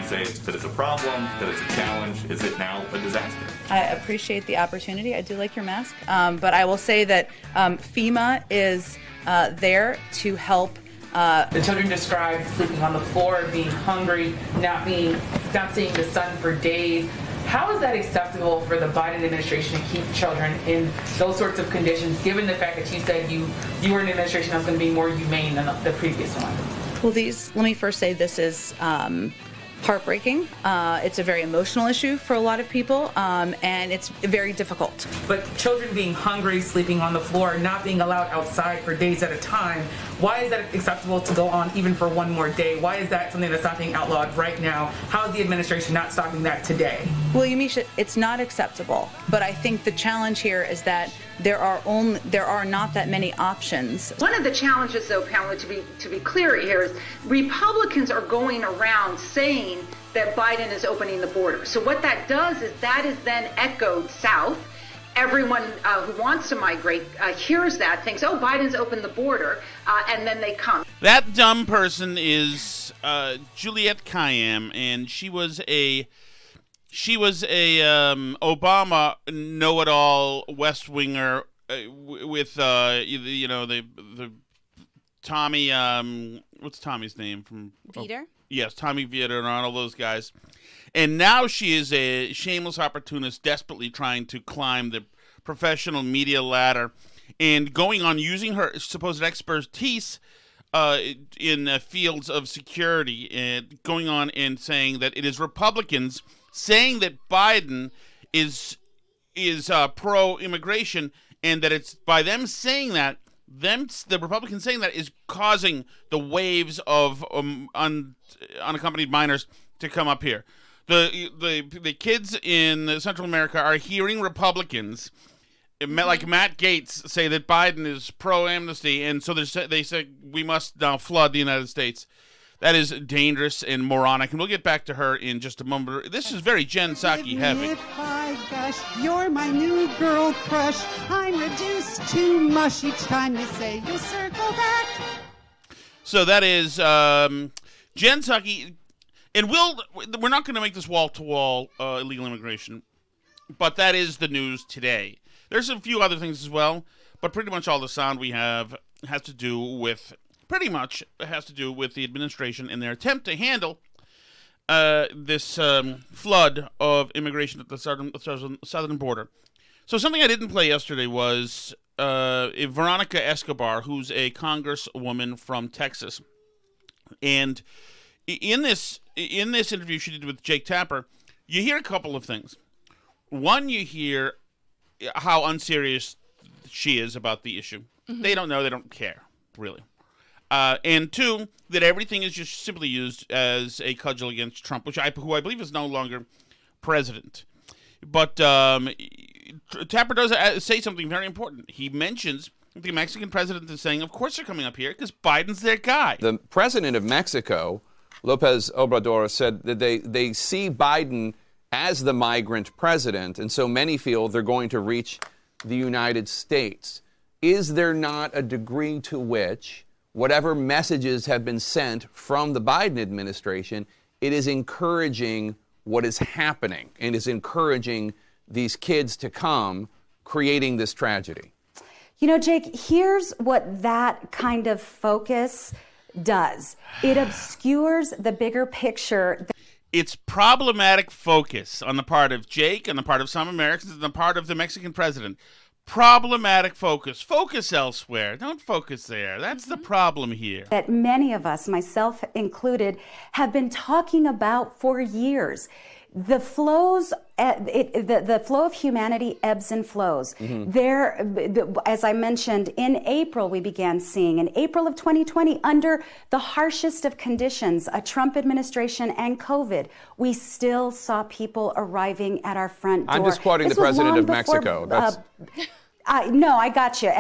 say that it's a problem, that it's a challenge? Is it now a disaster? I appreciate the opportunity. I do like your mask. But I will say that FEMA is there to help. The children described sleeping on the floor, being hungry, not seeing the sun for days. How is that acceptable for the Biden administration to keep children in those sorts of conditions, given the fact that you said you were in an administration that was going to be more humane than the previous one? Well, let me first say this is heartbreaking. It's a very emotional issue for a lot of people, and it's very difficult. But children being hungry, sleeping on the floor, not being allowed outside for days at a time, why is that acceptable to go on even for one more day? Why is that something that's not being outlawed right now? How is the administration not stopping that today? Well, Yamisha, it's not acceptable. But I think the challenge here is that there are not that many options. One of the challenges, though, Pamela, to be clear here, is Republicans are going around saying that Biden is opening the border. So what that does is that is then echoed south. Everyone who wants to migrate hears that, thinks, oh, Biden's opened the border, and then they come. That dumb person is Juliette Kayyem, and she was a Obama know-it-all West Winger with the Tommy what's Tommy's name from Vietor? Yes, Tommy Vietor and all those guys. And now she is a shameless opportunist desperately trying to climb the professional media ladder and going on using her supposed expertise in fields of security and going on and saying that it is Republicans saying that Biden is pro-immigration and that it's by them saying that, the Republicans saying that is causing the waves of unaccompanied minors to come up here. The kids in Central America are hearing Republicans like Matt Gaetz say that Biden is pro-amnesty, and so they say we must now flood the United States. That is dangerous and moronic, and we'll get back to her in just a moment. This is very Jen Psaki heavy. If I gush, you're my new girl crush. I'm reduced to mush each time you say you'll circle back. So that is Jen Psaki, and we're not going to make this wall-to-wall illegal immigration, but that is the news today. There's a few other things as well, but pretty much all the sound we have has to do with the administration and their attempt to handle this flood of immigration at the southern border. So something I didn't play yesterday was Veronica Escobar, who's a congresswoman from Texas. And in this interview she did with Jake Tapper, you hear a couple of things. One, you hear how unserious she is about the issue. Mm-hmm. They don't know, they don't care, really. And two, that everything is just simply used as a cudgel against Trump, who I believe is no longer president. But Tapper does say something very important. He mentions the Mexican president is saying, of course they're coming up here because Biden's their guy. The president of Mexico, López Obrador, said that they see Biden as the migrant president, and so many feel they're going to reach the United States. Is there not a degree to which whatever messages have been sent from the Biden administration, it is encouraging what is happening and is encouraging these kids to come, creating this tragedy? You know, Jake, here's what that kind of focus does. It obscures the bigger picture. It's problematic focus on the part of Jake, on the part of some Americans, on the part of the Mexican president. Problematic focus. Focus elsewhere. Don't focus there. That's the problem here. That many of us, myself included, have been talking about for years. The flows, the flow of humanity ebbs and flows. Mm-hmm. As I mentioned, in April we began seeing, in April of 2020, under the harshest of conditions, a Trump administration and COVID, we still saw people arriving at our front door. I'm just quoting the president of Mexico. No, I got you.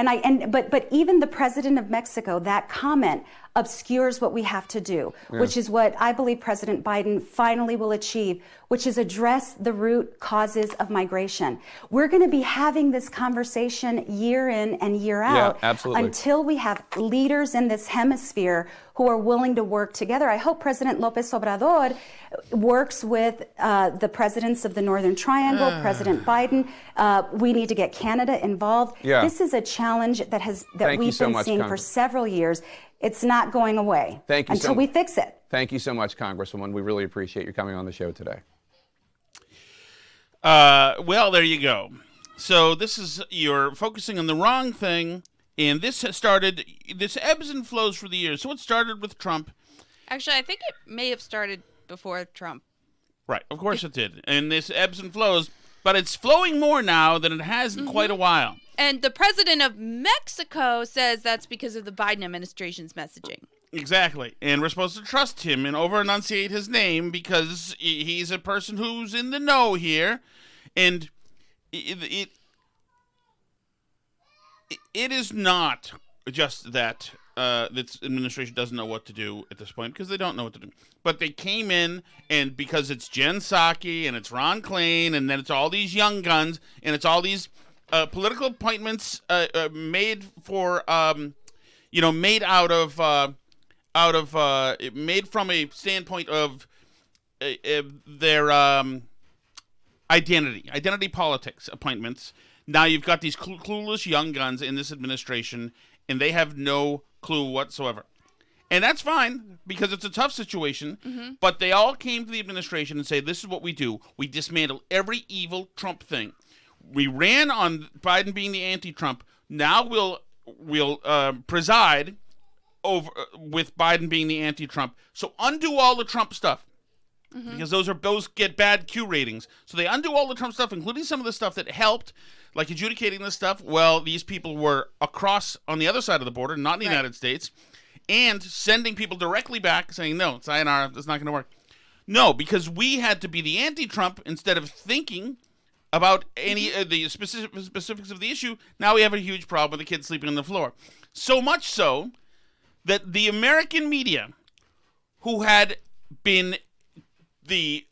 But even the president of Mexico, that comment obscures what we have to do, which is what I believe President Biden finally will achieve, which is address the root causes of migration. We're going to be having this conversation year in and year out until we have leaders in this hemisphere who are willing to work together. I hope President López Obrador works with the presidents of the Northern Triangle, President Biden. We need to get Canada involved. This is a challenge that we've been seeing for several years. It's not going away until we fix it. Thank you so much, Congresswoman. We really appreciate you coming on the show today. Well, there you go. So you're focusing on the wrong thing, and this ebbs and flows for the years. So it started with Trump. Actually, I think it may have started before Trump. Right, of course it did. And this ebbs and flows, but it's flowing more now than it has in quite a while. And the president of Mexico says that's because of the Biden administration's messaging. Exactly. And we're supposed to trust him and over-enunciate his name because he's a person who's in the know here. And it is not just that this administration doesn't know what to do at this point, because they don't know what to do. But they came in, and because it's Jen Psaki and it's Ron Klain, and then it's all these young guns, and it's all these political appointments made for, made made from a standpoint of their identity politics appointments. Now you've got these clueless young guns in this administration, and they have no clue whatsoever. And that's fine, because it's a tough situation, but they all came to the administration and say, this is what we do. We dismantle every evil Trump thing. We ran on Biden being the anti-Trump. Now we'll preside over with Biden being the anti-Trump. So undo all the Trump stuff, because those get bad Q ratings. So they undo all the Trump stuff, including some of the stuff that helped, like adjudicating this stuff. Well, these people were across on the other side of the border, not in the United States, and sending people directly back saying, no, sayonara, that's not going to work. No, because we had to be the anti-Trump instead of thinking about any of the specifics of the issue. Now we have a huge problem with the kids sleeping on the floor. So much so that the American media, who had been the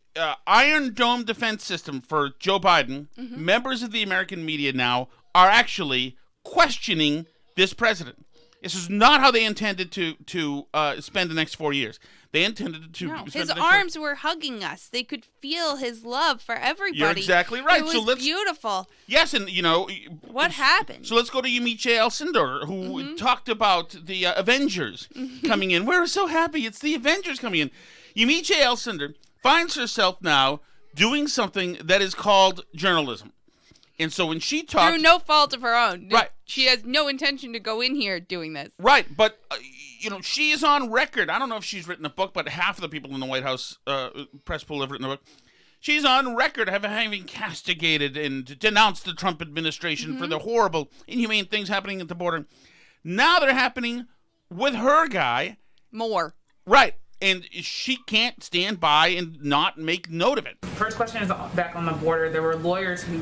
Iron Dome defense system for Joe Biden, members of the American media now are actually questioning this president. This is not how they intended to spend the next 4 years. They intended to. No, his arms were hugging us. They could feel his love for everybody. You're exactly right. It was beautiful. Yes, and what happened? So let's go to Yamiche Alcindor, who talked about the Avengers coming in. We're so happy it's the Avengers coming in. Yamiche Alcindor finds herself now doing something that is called journalism. And so when she talked... Through no fault of her own. Right. She has no intention to go in here doing this. Right, but, she is on record. I don't know if she's written a book, but half of the people in the White House press pool have written a book. She's on record having castigated and denounced the Trump administration for the horrible, inhumane things happening at the border. Now they're happening with her guy. More. Right. And she can't stand by and not make note of it. First question is back on the border. There were lawyers who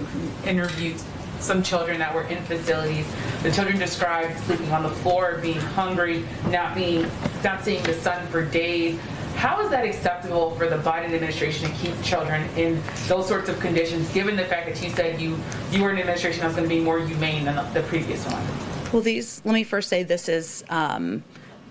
interviewed some children that were in facilities. The children described sleeping on the floor, being hungry, not seeing the sun for days. How is that acceptable for the Biden administration to keep children in those sorts of conditions, given the fact that you said you were an administration that was going to be more humane than the previous one? Well, let me first say this is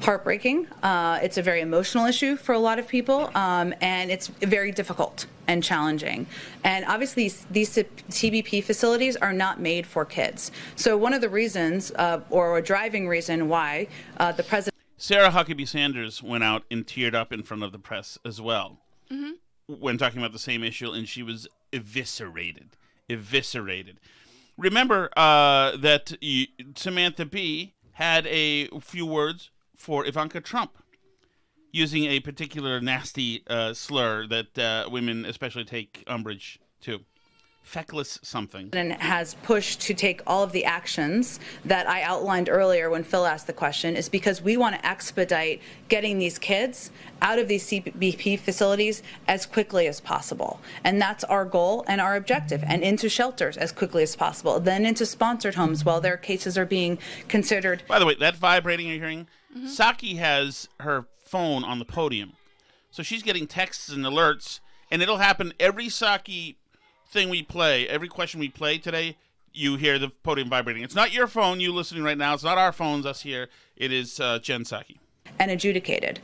heartbreaking. It's a very emotional issue for a lot of people, and it's very difficult and challenging. And obviously, these TBP facilities are not made for kids. So one of the reasons, or a driving reason why the president... Sarah Huckabee Sanders went out and teared up in front of the press as well when talking about the same issue, and she was eviscerated. Remember that Samantha Bee had a few words for Ivanka Trump, using a particular nasty slur that women especially take umbrage to. Feckless something. And has pushed to take all of the actions that I outlined earlier when Phil asked the question, is because we want to expedite getting these kids out of these CBP facilities as quickly as possible. And that's our goal and our objective, and into shelters as quickly as possible, then into sponsored homes while their cases are being considered. By the way, that vibrating you're hearing, Psaki has her phone on the podium. So she's getting texts and alerts, and it'll happen every Psaki thing we play, every question we play today, you hear the podium vibrating. It's not your phone, you listening right now. It's not our phones, us here. It is Jen Psaki. And adjudicated.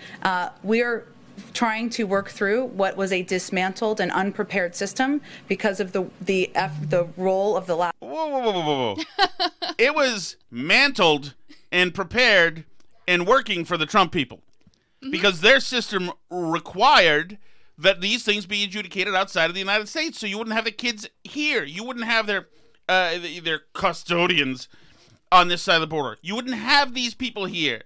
We're trying to work through what was a dismantled and unprepared system because of the role of the last. Whoa. It was mantled and prepared and working for the Trump people because their system required that these things be adjudicated outside of the United States, so you wouldn't have the kids here. You wouldn't have their custodians on this side of the border. You wouldn't have these people here.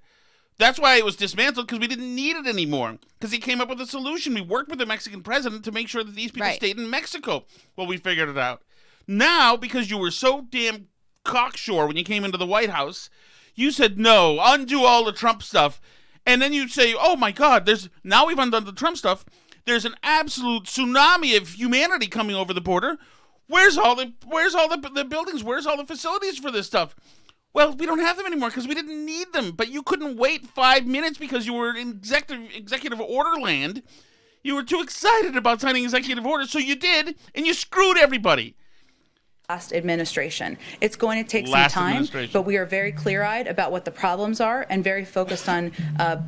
That's why it was dismantled, because we didn't need it anymore, because he came up with a solution. We worked with the Mexican president to make sure that these people stayed in Mexico. Well, we figured it out. Now, because you were so damn cocksure when you came into the White House, you said, no, undo all the Trump stuff. And then you say, oh, my God, now we've undone the Trump stuff. There's an absolute tsunami of humanity coming over the border. Where's all the buildings? Where's all the facilities for this stuff? Well, we don't have them anymore because we didn't need them. But you couldn't wait 5 minutes because you were in executive order land. You were too excited about signing executive orders, so you did, and you screwed everybody. Last administration. It's going to take some time, but we are very clear-eyed about what the problems are and very focused on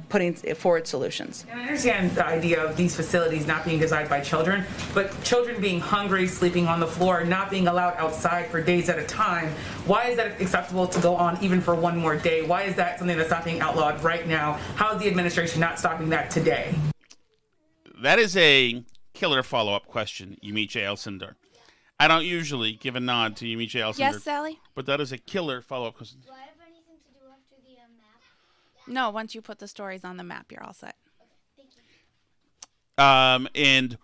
putting forward solutions. And I understand the idea of these facilities not being designed by children, but children being hungry, sleeping on the floor, not being allowed outside for days at a time. Why is that acceptable to go on even for one more day? Why is that something that's not being outlawed right now? How is the administration not stopping that today? That is a killer follow-up question, Yamiche Elsinder. I don't usually give a nod to Yamiche Elsinder. Yes, Sally? But that is a killer follow-up question. Do I have anything to do after the map? No, once you put the stories on the map, you're all set. Okay, thank you.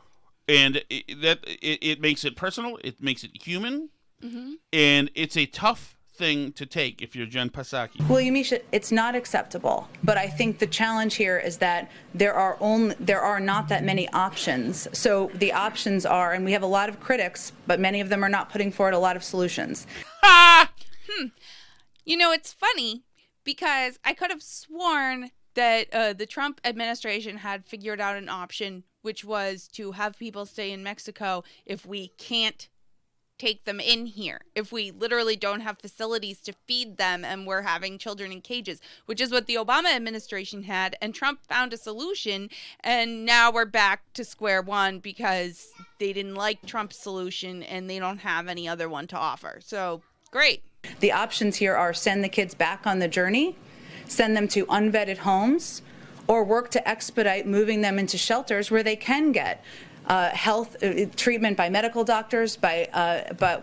It makes it personal. It makes it human. And it's a tough thing to take if you're Jen Psaki. Well, Yamiche, it's not acceptable. But I think the challenge here is that there are not that many options. So the options are, and we have a lot of critics, but many of them are not putting forward a lot of solutions. You know, it's funny because I could have sworn that the Trump administration had figured out an option, which was to have people stay in Mexico if we can't take them in here, if we literally don't have facilities to feed them and we're having children in cages, which is what the Obama administration had, and Trump found a solution, and now we're back to square one because they didn't like Trump's solution and they don't have any other one to offer. So, great. The options here are send the kids back on the journey, send them to unvetted homes, or work to expedite moving them into shelters where they can get health treatment by medical doctors, by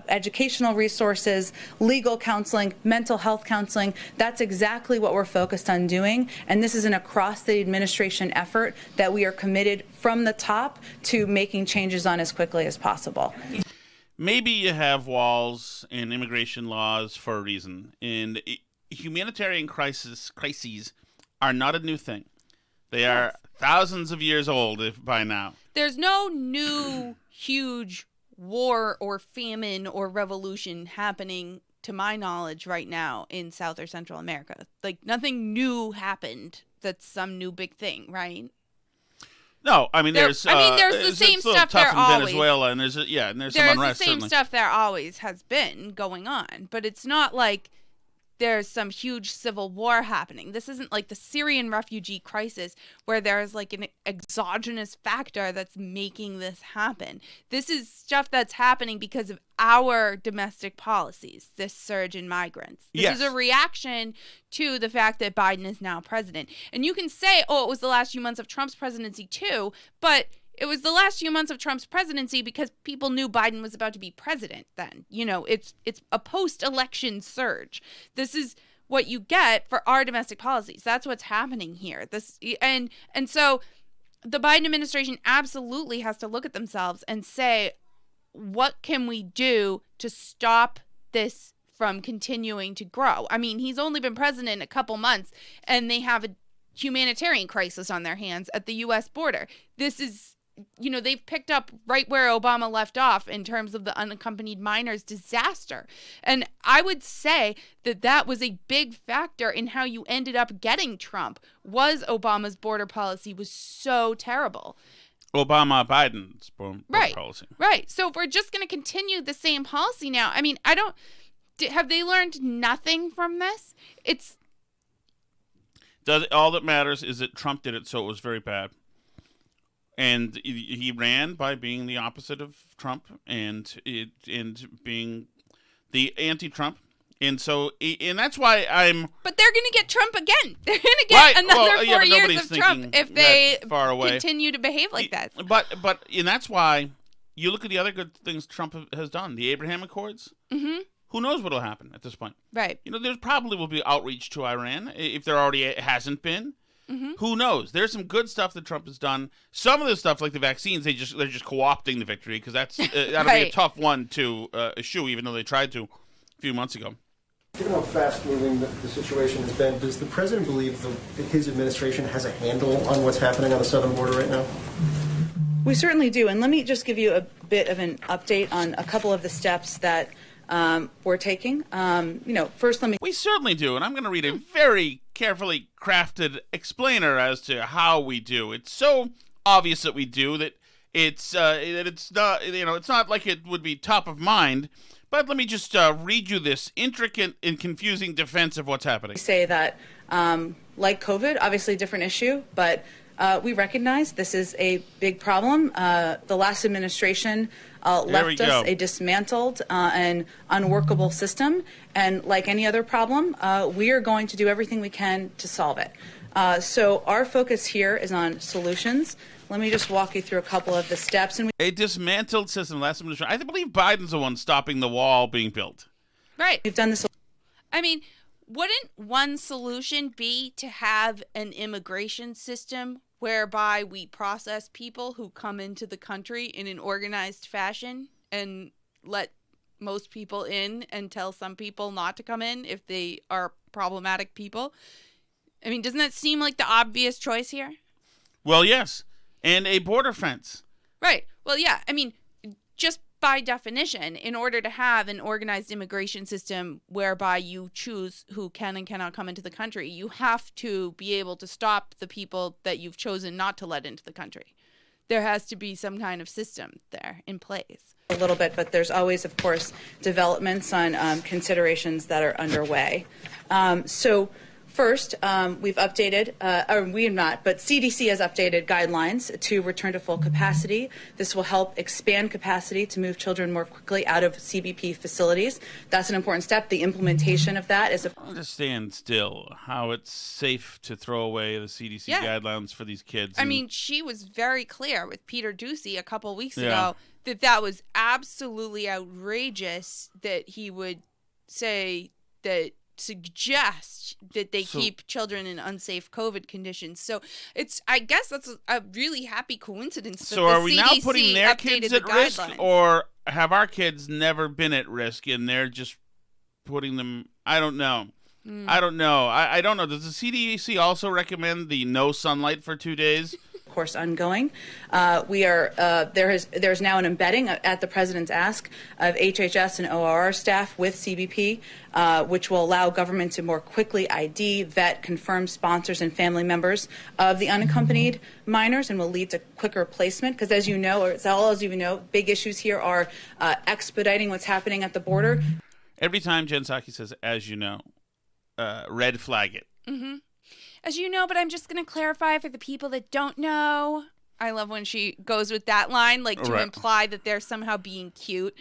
educational resources, legal counseling, mental health counseling. That's exactly what we're focused on doing. And this is an across the administration effort that we are committed from the top to making changes on as quickly as possible. Maybe you have walls and immigration laws for a reason. And humanitarian crises are not a new thing. They are thousands of years old by now. There's no new huge war or famine or revolution happening, to my knowledge, right now in South or Central America. Like, nothing new happened that's some new big thing, right? No, I mean, there's the same stuff there always. Venezuela, and there's some unrest. There's the same certainly. stuff there always has been going on, but it's not like there's some huge civil war happening. This isn't like the Syrian refugee crisis where there's like an exogenous factor that's making this happen. This is stuff that's happening because of our domestic policies, this surge in migrants. This is a reaction to the fact that Biden is now president. And you can say, oh, it was the last few months of Trump's presidency too, but it was the last few months of Trump's presidency because people knew Biden was about to be president then. You know, it's a post-election surge. This is what you get for our domestic policies. That's what's happening here. And so the Biden administration absolutely has to look at themselves and say, what can we do to stop this from continuing to grow? I mean, he's only been president a couple months and they have a humanitarian crisis on their hands at the U.S. border. This is they've picked up right where Obama left off in terms of the unaccompanied minors disaster. And I would say that was a big factor in how you ended up getting Trump, was Obama's border policy was so terrible. Biden's border policy. Right. So if we're just going to continue the same policy now, I mean, have they learned nothing from this? All that matters is that Trump did it, so it was very bad. And he ran by being the opposite of Trump and being the anti-Trump. And that's why I'm... But they're going to get Trump again. They're going to get another 4 years of Trump if they continue to behave like that. And that's why you look at the other good things Trump has done. The Abraham Accords. Mm-hmm. Who knows what will happen at this point? Right. There probably will be outreach to Iran if there already hasn't been. Mm-hmm. Who knows? There's some good stuff that Trump has done. Some of the stuff, like the vaccines, they're just co-opting the victory because that'll be a tough one to eschew, even though they tried to a few months ago. Given how fast-moving the situation has been, does the president believe that his administration has a handle on what's happening on the southern border right now? We certainly do. And let me just give you a bit of an update on a couple of the steps that we're taking. First, We certainly do, and I'm going to read a very carefully crafted explainer as to how we do. It's so obvious that we do that it's not it's not like it would be top of mind. But let me just read you this intricate and confusing defense of what's happening. We say that, like COVID, obviously a different issue, but we recognize this is a big problem. The last administration left us a dismantled and unworkable system. And like any other problem, we are going to do everything we can to solve it. So our focus here is on solutions. Let me just walk you through a couple of the steps. A dismantled system. Last administration. I believe Biden's the one stopping the wall being built. Right. We've done this. I mean, wouldn't one solution be to have an immigration system whereby we process people who come into the country in an organized fashion and let most people in and tell some people not to come in if they are problematic people? I mean, doesn't that seem like the obvious choice here? Well, yes. And a border fence. Right. Well, yeah. I mean, just by definition, in order to have an organized immigration system whereby you choose who can and cannot come into the country, you have to be able to stop the people that you've chosen not to let into the country. There has to be some kind of system there in place. A little bit, but there's always, of course, developments on considerations that are underway. First, we've updated, or we have not, but CDC has updated guidelines to return to full capacity. This will help expand capacity to move children more quickly out of CBP facilities. That's an important step. The implementation of that is understand still how it's safe to throw away the CDC guidelines for these kids. I mean, she was very clear with Peter Doocy a couple weeks ago that was absolutely outrageous that he would say that suggest that they keep children in unsafe COVID conditions. So I guess that's a really happy coincidence. So are we now putting their kids at risk, or have our kids never been at risk and they're just putting them? I don't know. I don't know. I don't know. Does the CDC also recommend the no sunlight for 2 days? Course ongoing. There's now an embedding at the president's ask of HHS and ORR staff with CBP, which will allow government to more quickly ID, vet, confirm sponsors and family members of the unaccompanied minors, and will lead to quicker placement. Because as you know, or as all of you know, big issues here are expediting what's happening at the border. Every time Jen Psaki says, "as you know," red flag it. Mm-hmm. As you know, but I'm just going to clarify for the people that don't know. I love when she goes with that line, like to imply that they're somehow being cute.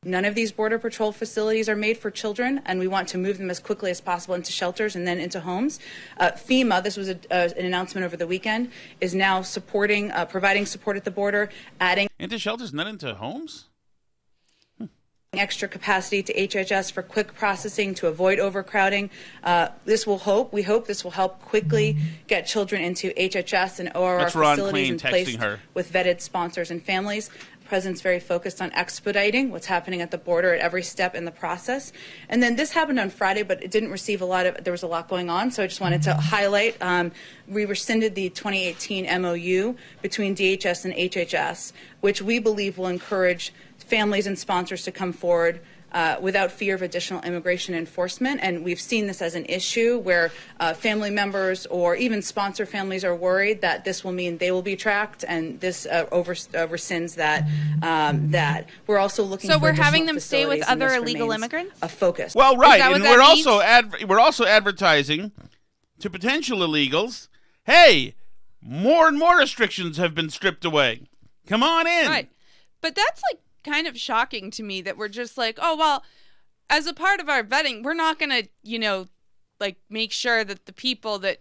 None of these Border Patrol facilities are made for children, and we want to move them as quickly as possible into shelters and then into homes. FEMA, this was an announcement over the weekend, is now supporting, providing support at the border, adding into shelters, not into homes? Extra capacity to HHS for quick processing to avoid overcrowding. We hope this will help quickly get children into HHS and ORR facilities and placed with vetted sponsors and families. President's very focused on expediting what's happening at the border at every step in the process. And then this happened on Friday, but it didn't receive there was a lot going on. So I just wanted to highlight, we rescinded the 2018 MOU between DHS and HHS, which we believe will encourage families and sponsors to come forward without fear of additional immigration enforcement. And we've seen this as an issue where family members or even sponsor families are worried that this will mean they will be tracked, and this rescinds that. We're also looking So for we're additional having them stay with facilities, and other this illegal remains immigrants? a focus. Well, right, that what and that we're also advertising to potential illegals, hey, more and more restrictions have been stripped away. Come on in. Right. But that's like kind of shocking to me that we're just like, oh, well, as a part of our vetting, we're not going to, like make sure that the people that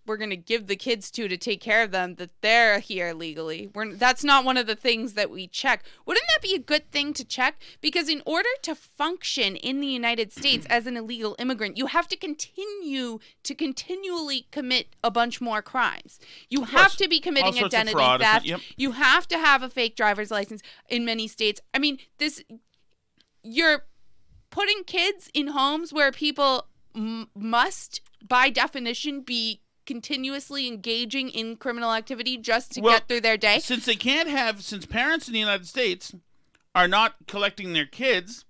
we're going to give the kids to take care of them, that they're here legally. That's not one of the things that we check. Wouldn't that be a good thing to check? Because in order to function in the United States as an illegal immigrant, you have to continually commit a bunch more crimes. You have to be committing identity theft. Yep. You have to have a fake driver's license in many states. I mean, you're putting kids in homes where people must, by definition, be continuously engaging in criminal activity just to get through their day. Since parents in the United States are not collecting their kids,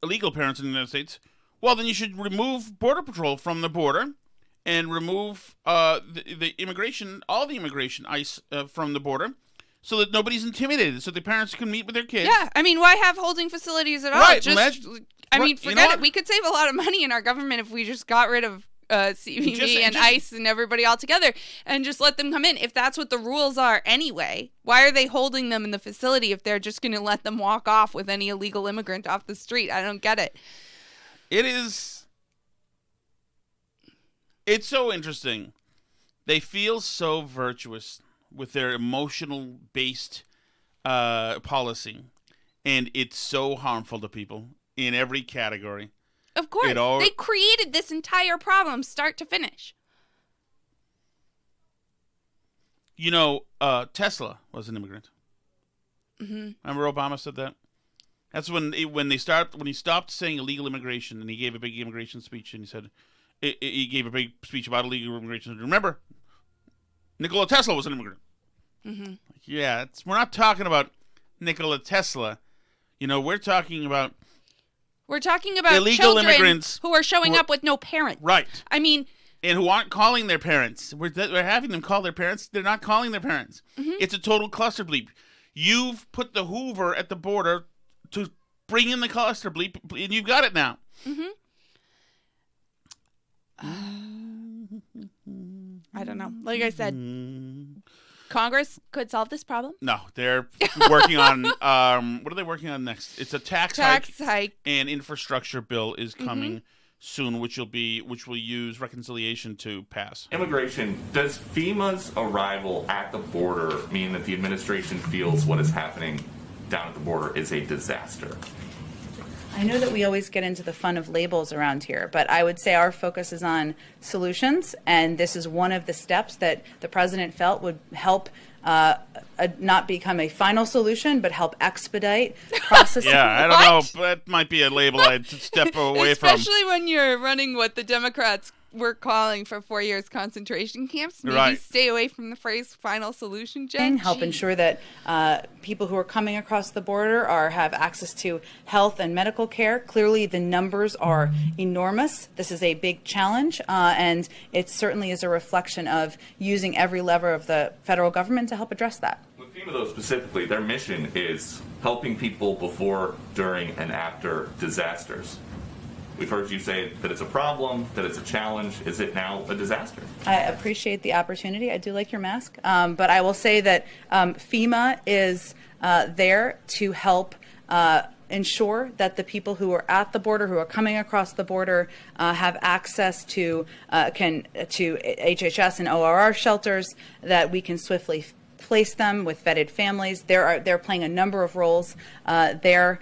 illegal parents in the United States, well, then you should remove Border Patrol from the border and remove the immigration, all the immigration ICE from the border, so that nobody's intimidated, so the parents can meet with their kids. Yeah, I mean, why have holding facilities at all? Right. Forget it. We could save a lot of money in our government if we just got rid of CBP and ICE and everybody all together and just let them come in. If that's what the rules are anyway, why are they holding them in the facility if they're just going to let them walk off with any illegal immigrant off the street? I don't get it. It's so interesting. They feel so virtuous with their emotional-based policy, and it's so harmful to people in every category. Of course. They created this entire problem, start to finish. Tesla was an immigrant. Mm-hmm. Remember Obama said that? That's when he stopped saying illegal immigration, and he gave a big immigration speech, and he said he gave a big speech about illegal immigration. Remember, Nikola Tesla was an immigrant. Mm-hmm. Yeah, we're not talking about Nikola Tesla. We're talking about illegal children immigrants who are showing up with no parents. Right. I mean, and who aren't calling their parents. We're having them call their parents. They're not calling their parents. Mm-hmm. It's a total cluster bleep. You've put the Hoover at the border to bring in the cluster bleep, and you've got it now. Mm-hmm. I don't know. Like I said, Congress could solve this problem. No, they're working on what are they working on next? It's a tax hike, and infrastructure bill is coming soon, which will use reconciliation to pass. Immigration, does FEMA's arrival at the border mean that the administration feels what is happening down at the border is a disaster? I know that we always get into the fun of labels around here, but I would say our focus is on solutions, and this is one of the steps that the president felt would help not become a final solution, but help expedite processing. Yeah, I don't know. That might be a label I'd step away from. Especially when you're running what the Democrats were calling for 4 years concentration camps. Maybe stay away from the phrase final solution, Jen. Help ensure that people who are coming across the border have access to health and medical care. Clearly, the numbers are enormous. This is a big challenge, and it certainly is a reflection of using every lever of the federal government to help address that. With FEMA, though, specifically, their mission is helping people before, during, and after disasters. We've heard you say that it's a problem, that it's a challenge. Is it now a disaster? I appreciate the opportunity. I do like your mask. But I will say that FEMA is there to help ensure that the people who are at the border, who are coming across the border, have access to HHS and ORR shelters, that we can swiftly place them with vetted families. They're playing a number of roles there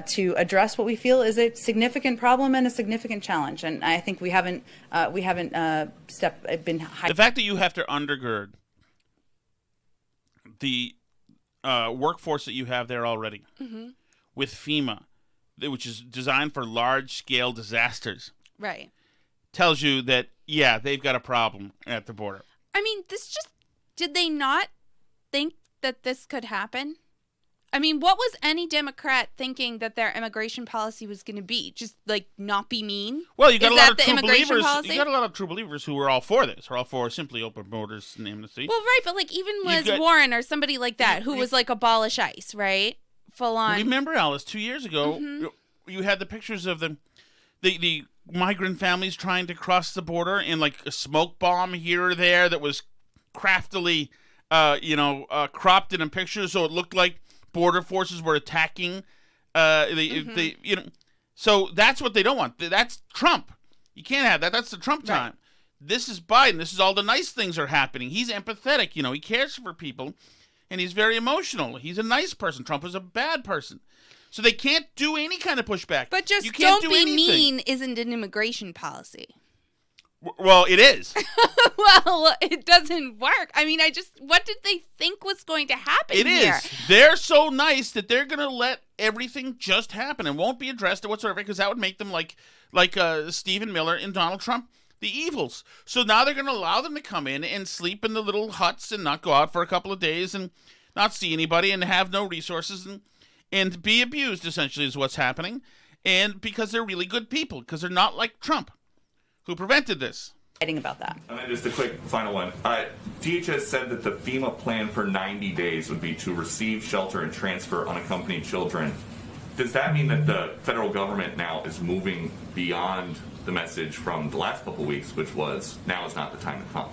to address what we feel is a significant problem and a significant challenge. And I think we haven't been the fact that you have to undergird the workforce that you have there already with FEMA, which is designed for large-scale disasters, Right. tells you that, yeah, they've got a problem at the border. I mean, did they not think that this could happen? I mean, what was any Democrat thinking that their immigration policy was going to be? Just like not be mean? Well, you got Is a lot that of the true immigration believers. policy? You got a lot of true believers who are all for this, or all for simply open borders and amnesty. Well, right, but like even Liz got- Warren or somebody like that who was like abolish ICE, right? Full on. Remember, Alice, 2 years ago, you had the pictures of the migrant families trying to cross the border, and like a smoke bomb here or there that was craftily, cropped in a picture so it looked like border forces were attacking. So that's what they don't want. That's Trump. You can't have that. That's the Trump time. Right. This is Biden. This is all the nice things are happening. He's empathetic. He cares for people, and he's very emotional. He's a nice person. Trump is a bad person. So they can't do any kind of pushback. But just you can't don't do be anything. mean isn't an immigration policy. Well, it is. Well, it doesn't work. I mean, what did they think was going to happen It here? is. They're so nice that they're going to let everything just happen and won't be addressed or whatsoever, because that would make them like Stephen Miller and Donald Trump, the evils. So now they're going to allow them to come in and sleep in the little huts and not go out for a couple of days and not see anybody and have no resources and be abused, essentially, is what's happening. And because they're really good people, because they're not like Trump, who prevented this. About that. And then just a quick final one. DHS said that the FEMA plan for 90 days would be to receive, shelter, and transfer unaccompanied children. Does that mean that the federal government now is moving beyond the message from the last couple of weeks, which was now is not the time to come?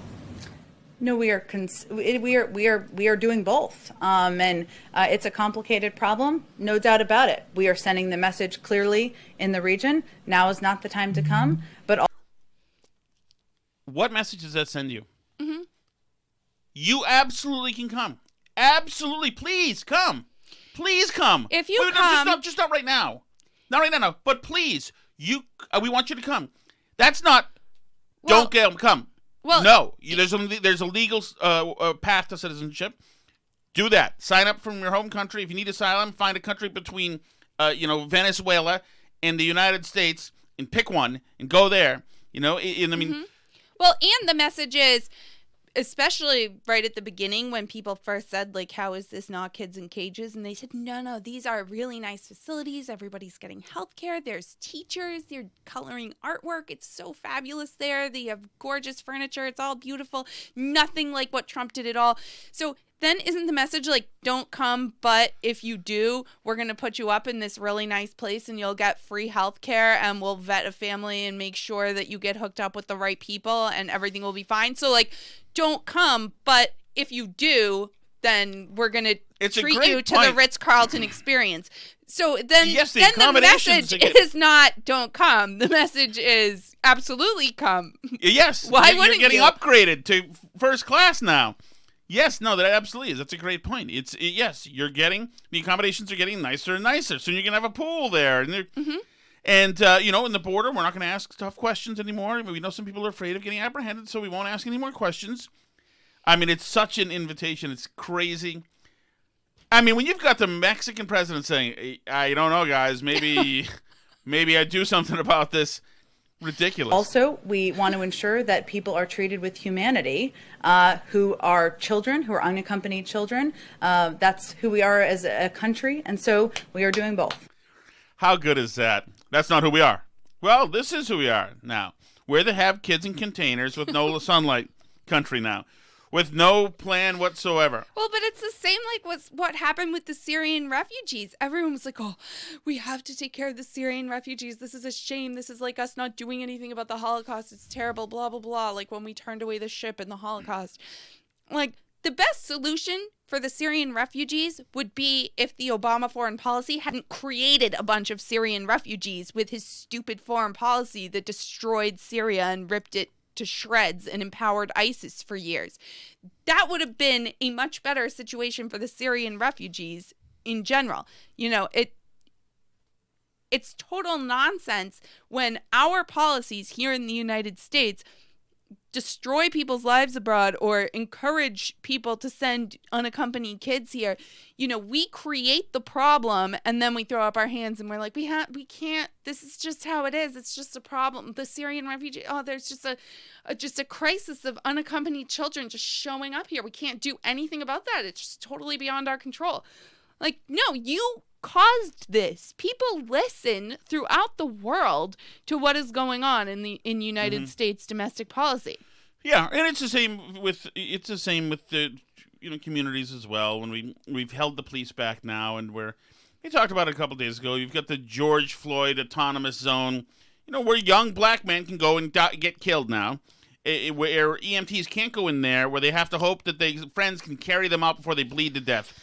No, we are doing both, and it's a complicated problem, no doubt about it. We are sending the message clearly in the region. Now is not the time to come, but. What message does that send you? You absolutely can come. Absolutely, please come. Please come. If you Wait, no, come, just not right now. Not right now. No. But please, we want you to come. That's not. Well, don't come. Well, no. There's a legal path to citizenship. Do that. Sign up from your home country. If you need asylum, find a country between, Venezuela and the United States, and pick one and go there. Well, and the message is, especially right at the beginning when people first said, like, how is this not kids in cages? And they said, no, these are really nice facilities. Everybody's getting health care. There's teachers. They're coloring artwork. It's so fabulous there. They have gorgeous furniture. It's all beautiful. Nothing like what Trump did at all. So then isn't the message like, don't come, but if you do, we're going to put you up in this really nice place and you'll get free health care and we'll vet a family and make sure that you get hooked up with the right people and everything will be fine. So like, don't come, but if you do, then we're going to treat you to the Ritz-Carlton experience. So then, the message is not don't come. The message is absolutely come. Yes. Why wouldn't you're getting you? upgraded to first class now. Yes, no, that absolutely is. That's a great point. Yes, you're getting, the accommodations are getting nicer and nicer. Soon you're going to have a pool there. And in the border, we're not going to ask tough questions anymore. We know some people are afraid of getting apprehended, so we won't ask any more questions. I mean, it's such an invitation. It's crazy. I mean, when you've got the Mexican president saying, I don't know, guys, maybe I do something about this. Ridiculous. Also, we want to ensure that people are treated with humanity, who are children, who are unaccompanied children. That's who we are as a country, and so we are doing both. How good is that? That's not who we are. Well, this is who we are now. We're the have kids in containers with no sunlight country now, with no plan whatsoever. Well, but it's the same like what happened with the Syrian refugees. Everyone was like, oh, we have to take care of the Syrian refugees. This is a shame. This is like us not doing anything about the Holocaust. It's terrible, blah, blah, blah. Like when we turned away the ship in the Holocaust. Like the best solution for the Syrian refugees would be if the Obama foreign policy hadn't created a bunch of Syrian refugees with his stupid foreign policy that destroyed Syria and ripped it to shreds and empowered ISIS for years. That would have been a much better situation for the Syrian refugees in general. It's total nonsense when our policies here in the United States destroy people's lives abroad or encourage people to send unaccompanied kids here. You know, we create the problem and then we throw up our hands and we're like, we can't, this is just how it is. It's just a problem. The Syrian refugee, there's just a crisis of unaccompanied children just showing up here. We can't do anything about that. It's just totally beyond our control. Like, no, you caused this. People listen throughout the world to what is going on in United States domestic policy. Yeah, and it's the same with the communities as well. When we've held the police back now, and we talked about it a couple days ago. You've got the George Floyd autonomous zone, where young black men can go and get killed now. Where EMTs can't go in there, where they have to hope that their friends can carry them out before they bleed to death.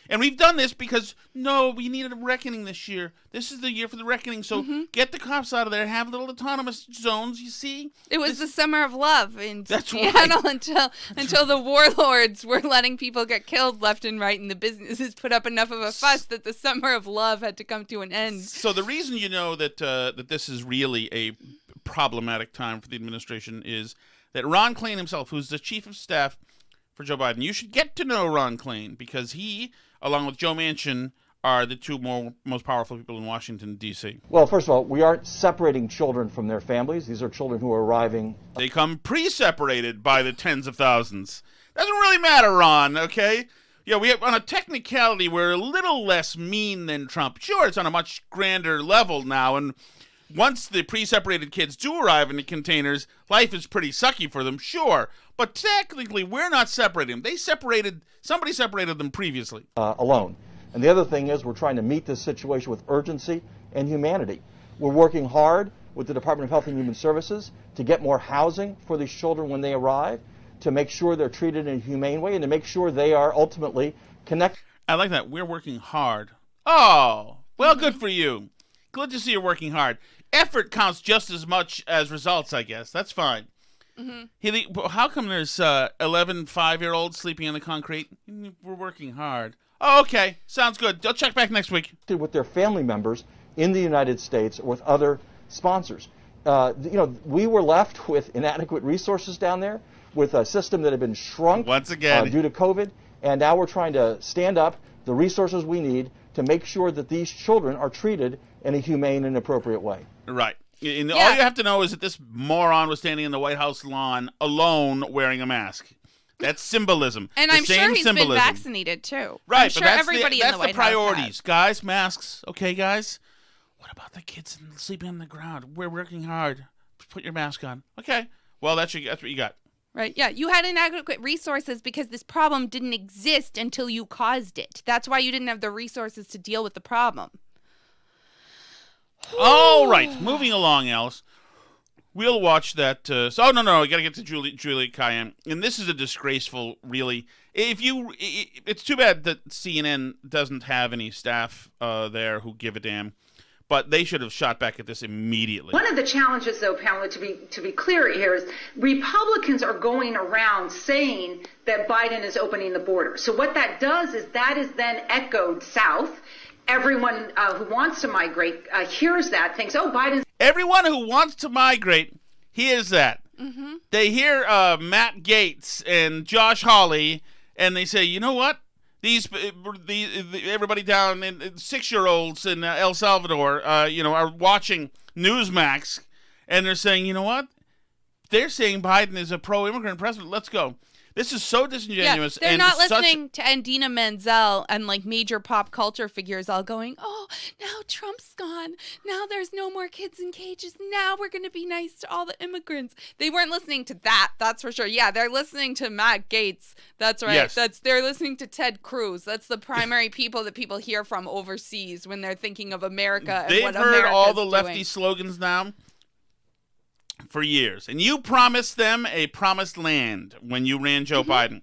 And we've done this because, we needed a reckoning this year. This is the year for the reckoning. So get the cops out of there. Have little autonomous zones, you see? It was the summer of love in That's Seattle right. until the warlords were letting people get killed left and right, and the businesses put up enough of a fuss that the summer of love had to come to an end. So the reason that this is really a problematic time for the administration is that Ron Klain himself, who's the chief of staff for Joe Biden, you should get to know Ron Klain because he, along with Joe Manchin, are the two most powerful people in Washington, D.C. Well, first of all, we aren't separating children from their families. These are children who are arriving. They come pre-separated by the tens of thousands. Doesn't really matter, Ron, okay? Yeah, on a technicality, we're a little less mean than Trump. Sure, it's on a much grander level now, and once the pre-separated kids do arrive in the containers, life is pretty sucky for them, sure. But technically, we're not separating them. Somebody separated them previously. Alone. And the other thing is we're trying to meet this situation with urgency and humanity. We're working hard with the Department of Health and Human Services to get more housing for these children when they arrive, to make sure they're treated in a humane way, and to make sure they are ultimately connected. I like that. We're working hard. Oh, well, good for you. Good to see you're working hard. Effort counts just as much as results, I guess. That's fine. How come there's 11 5-year-olds sleeping on the concrete? We're working hard. Oh, okay. Sounds good. I'll check back next week. With their family members in the United States or with other sponsors. We were left with inadequate resources down there, with a system that had been shrunk once again due to COVID, and now we're trying to stand up the resources we need to make sure that these children are treated in a humane and appropriate way. Right. And all you have to know is that this moron was standing in the White House lawn alone wearing a mask. That's symbolism. And I'm sure he's been vaccinated, too. Right, I'm sure everybody in the White House priorities. Guys, masks. Okay, guys? What about the kids sleeping on the ground? We're working hard. Put your mask on. Okay. Well, that's what you got. Right, yeah. You had inadequate resources because this problem didn't exist until you caused it. That's why you didn't have the resources to deal with the problem. All right, moving along, Alice. We'll watch that. I got to get to Julia Cayenne, and this is a disgraceful. Really, it's too bad that CNN doesn't have any staff there who give a damn. But they should have shot back at this immediately. One of the challenges, though, Pamela, to be clear here, is Republicans are going around saying that Biden is opening the border. So what that does is that is then echoed south. Everyone who wants to migrate hears that, thinks, oh, Biden's... Everyone who wants to migrate hears that. Mm-hmm. They hear Matt Gaetz and Josh Hawley, and they say, you know what? Everybody down in 6-year-olds in El Salvador, are watching Newsmax, and they're saying, you know what? They're saying Biden is a pro-immigrant president. Let's go. This is so disingenuous. Yeah, they're not listening to Andina Menzel and major pop culture figures all going, oh, now Trump's gone. Now there's no more kids in cages. Now we're going to be nice to all the immigrants. They weren't listening to that, that's for sure. Yeah, they're listening to Matt Gaetz. That's right. Yes. They're listening to Ted Cruz. That's the primary people that people hear from overseas when they're thinking of America and what America's doing. They've heard all the lefty slogans now for years. And you promised them a promised land when you ran Joe Biden.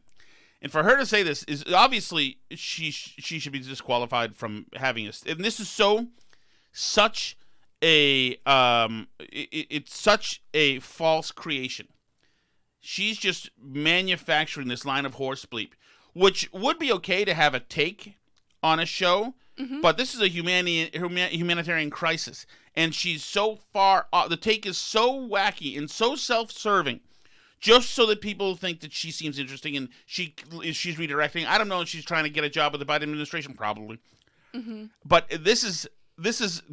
And for her to say this is obviously she should be disqualified from having a... And this is such a... it's such a false creation. She's just manufacturing this line of horse bleep, which would be okay to have a take on a show, but this is a humanitarian crisis. And she's so far off. The take is so wacky and so self-serving just so that people think that she seems interesting and she's redirecting. I don't know if she's trying to get a job with the Biden administration, probably. Mm-hmm. But this is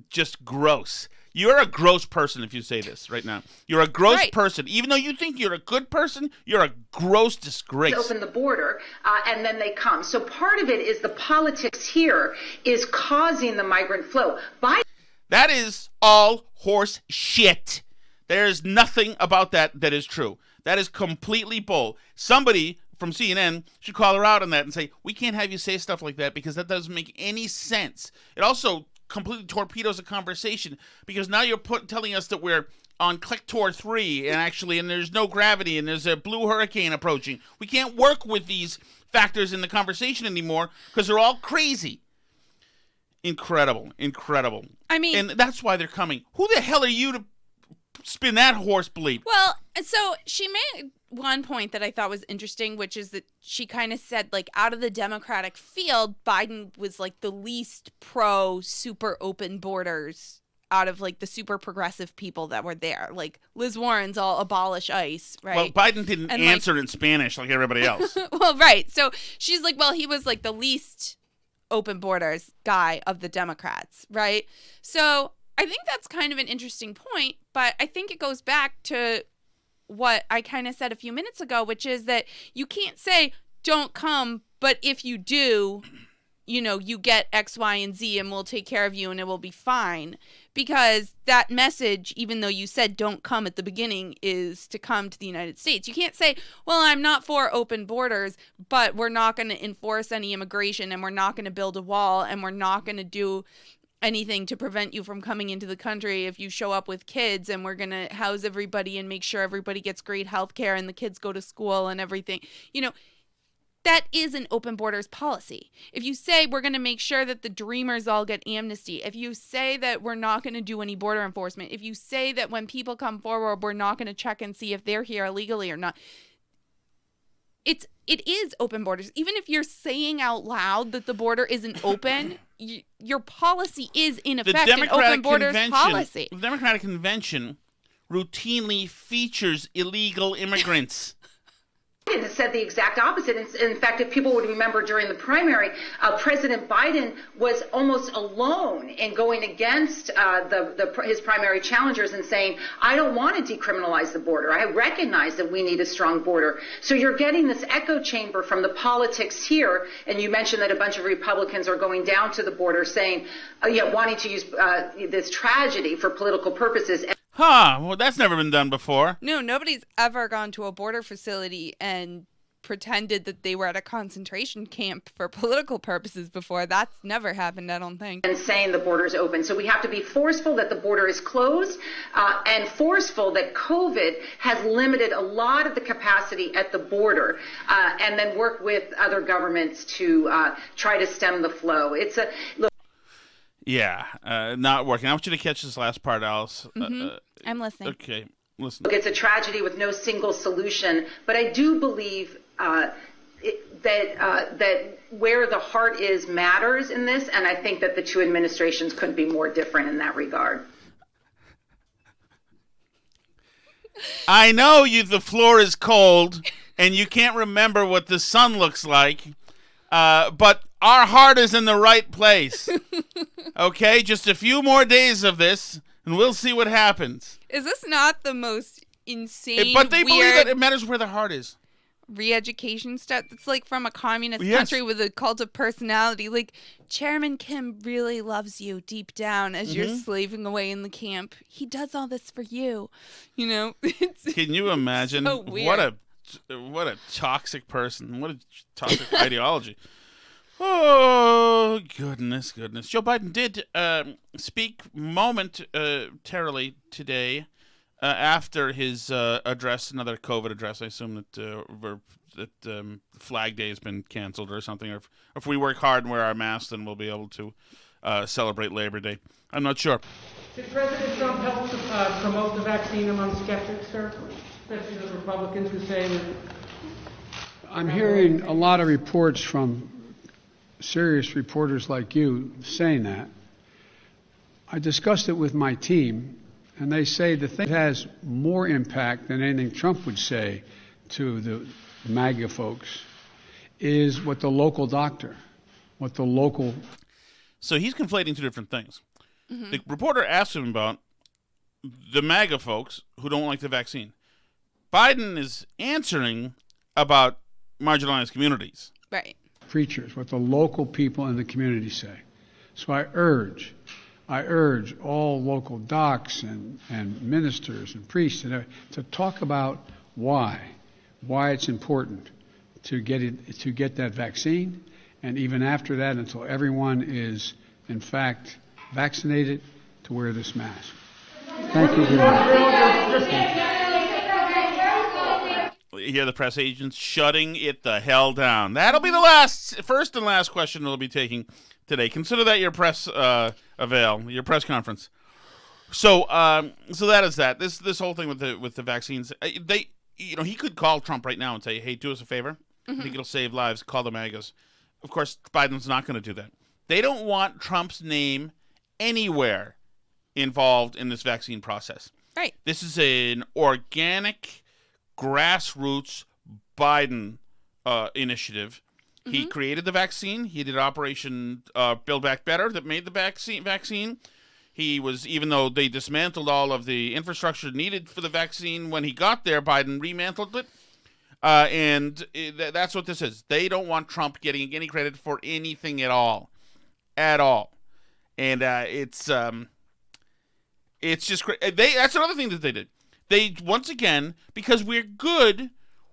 just gross. You're a gross person if you say this right now. You're a gross person. Even though you think you're a good person, you're a gross disgrace. Open the border, and then they come. So part of it is the politics here is causing the migrant flow. That is all horse shit. There's nothing about that is true. That is completely bull. Somebody from CNN should call her out on that and say, we can't have you say stuff like that because that doesn't make any sense. It also completely torpedoes the conversation because now you're telling us that we're on Clicktor 3 and there's no gravity and there's a blue hurricane approaching. We can't work with these factors in the conversation anymore because they're all crazy. Incredible. I mean, and that's why they're coming. Who the hell are you to spin that horse bleep? Well, so she made one point that I thought was interesting, which is that she kind of said, like, out of the Democratic field, Biden was like the least pro super open borders out of like the super progressive people that were there. Like Liz Warren's all abolish ICE, right? Well, Biden didn't answer in Spanish like everybody else. Well, right. So she's like, well, he was like the least open borders guy of the Democrats, right? So I think that's kind of an interesting point, but I think it goes back to what I kind of said a few minutes ago, which is that you can't say don't come, but if you do, you get X, Y, and Z and we'll take care of you and it will be fine. Because that message, even though you said don't come at the beginning, is to come to the United States. You can't say, well, I'm not for open borders, but we're not going to enforce any immigration and we're not going to build a wall and we're not going to do anything to prevent you from coming into the country if you show up with kids, and we're going to house everybody and make sure everybody gets great health care and the kids go to school and everything. That is an open borders policy. If you say we're going to make sure that the dreamers all get amnesty, if you say that we're not going to do any border enforcement, if you say that when people come forward, we're not going to check and see if they're here illegally or not, it is open borders. Even if you're saying out loud that the border isn't open, your policy is in effect an open borders policy. The Democratic Convention routinely features illegal immigrants. Biden has said the exact opposite. In fact, if people would remember during the primary, President Biden was almost alone in going against his primary challengers and saying, I don't want to decriminalize the border. I recognize that we need a strong border. So you're getting this echo chamber from the politics here. And you mentioned that a bunch of Republicans are going down to the border saying, wanting to use this tragedy for political purposes. Well, that's never been done before. No, nobody's ever gone to a border facility and pretended that they were at a concentration camp for political purposes before. That's never happened, I don't think. And saying the border is open. So we have to be forceful that the border is closed and forceful that COVID has limited a lot of the capacity at the border and then work with other governments to try to stem the flow. Not working. I want you to catch this last part, Alice. Mm-hmm. I'm listening. Okay, listen. Look, it's a tragedy with no single solution, but I do believe that where the heart is matters in this, and I think that the two administrations couldn't be more different in that regard. I know the floor is cold, and you can't remember what the sun looks like, but our heart is in the right place. Okay, just a few more days of this, and we'll see what happens. Is this not the most insane, But they believe weird that it matters where the heart is. re-education stuff? It's like from a communist country with a cult of personality. Like, Chairman Kim really loves you deep down as you're slaving away in the camp. He does all this for you. Can you imagine? So weird. What a toxic person. What a toxic ideology. Oh, goodness. Joe Biden did speak momentarily today after his address, another COVID address. I assume that Flag Day has been canceled or something. Or if we work hard and wear our masks, then we'll be able to celebrate Labor Day. I'm not sure. Did President Trump help to promote the vaccine among skeptics, sir? Especially the Republicans who say that... I'm hearing a lot of reports from serious reporters like you saying that. I discussed it with my team, And they say the thing that has more impact than anything Trump would say to the MAGA folks is what the local doctor, what the local... So he's conflating two different things. Mm-hmm. The reporter asked him about the MAGA folks who don't like the vaccine. Biden is answering about marginalized communities. Right. Preachers, what the local people in the community say. So I urge all local docs and ministers and priests to talk about why it's important to get that vaccine, and even after that, until everyone is in fact vaccinated, to wear this mask. Thank you very much. You hear the press agents shutting it the hell down. That'll be the first and last question we'll be taking today. Consider that your press your press conference. So that is that. This whole thing with the vaccines. He could call Trump right now and say, "Hey, do us a favor. I think it'll save lives. Call the MAGAs." Of course, Biden's not going to do that. They don't want Trump's name anywhere involved in this vaccine process. Right. This is an organic, grassroots Biden initiative. Mm-hmm. He created the vaccine. He did Operation Build Back Better that made the vaccine. He was, even though they dismantled all of the infrastructure needed for the vaccine when he got there, Biden remantled it. That's what this is. They don't want Trump getting any credit for anything at all. And it's just that's another thing that they did. They, once again, because we're good,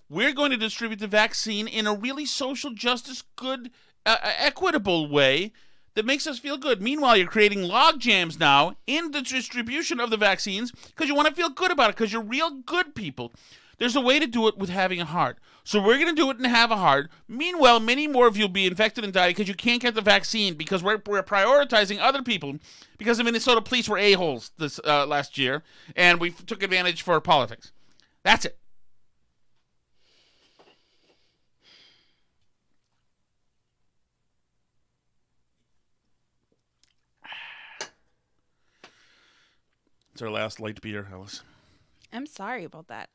we're going to distribute the vaccine in a really social justice, good, equitable way that makes us feel good. Meanwhile, you're creating log jams now in the distribution of the vaccines because you want to feel good about it, because you're real good people. There's a way to do it with having a heart. So we're going to do it and have a heart. Meanwhile, many more of you will be infected and die because you can't get the vaccine, because we're prioritizing other people, because the Minnesota police were a-holes this last year, and we took advantage for politics. That's it. It's our last light beer, Alice. I'm sorry about that.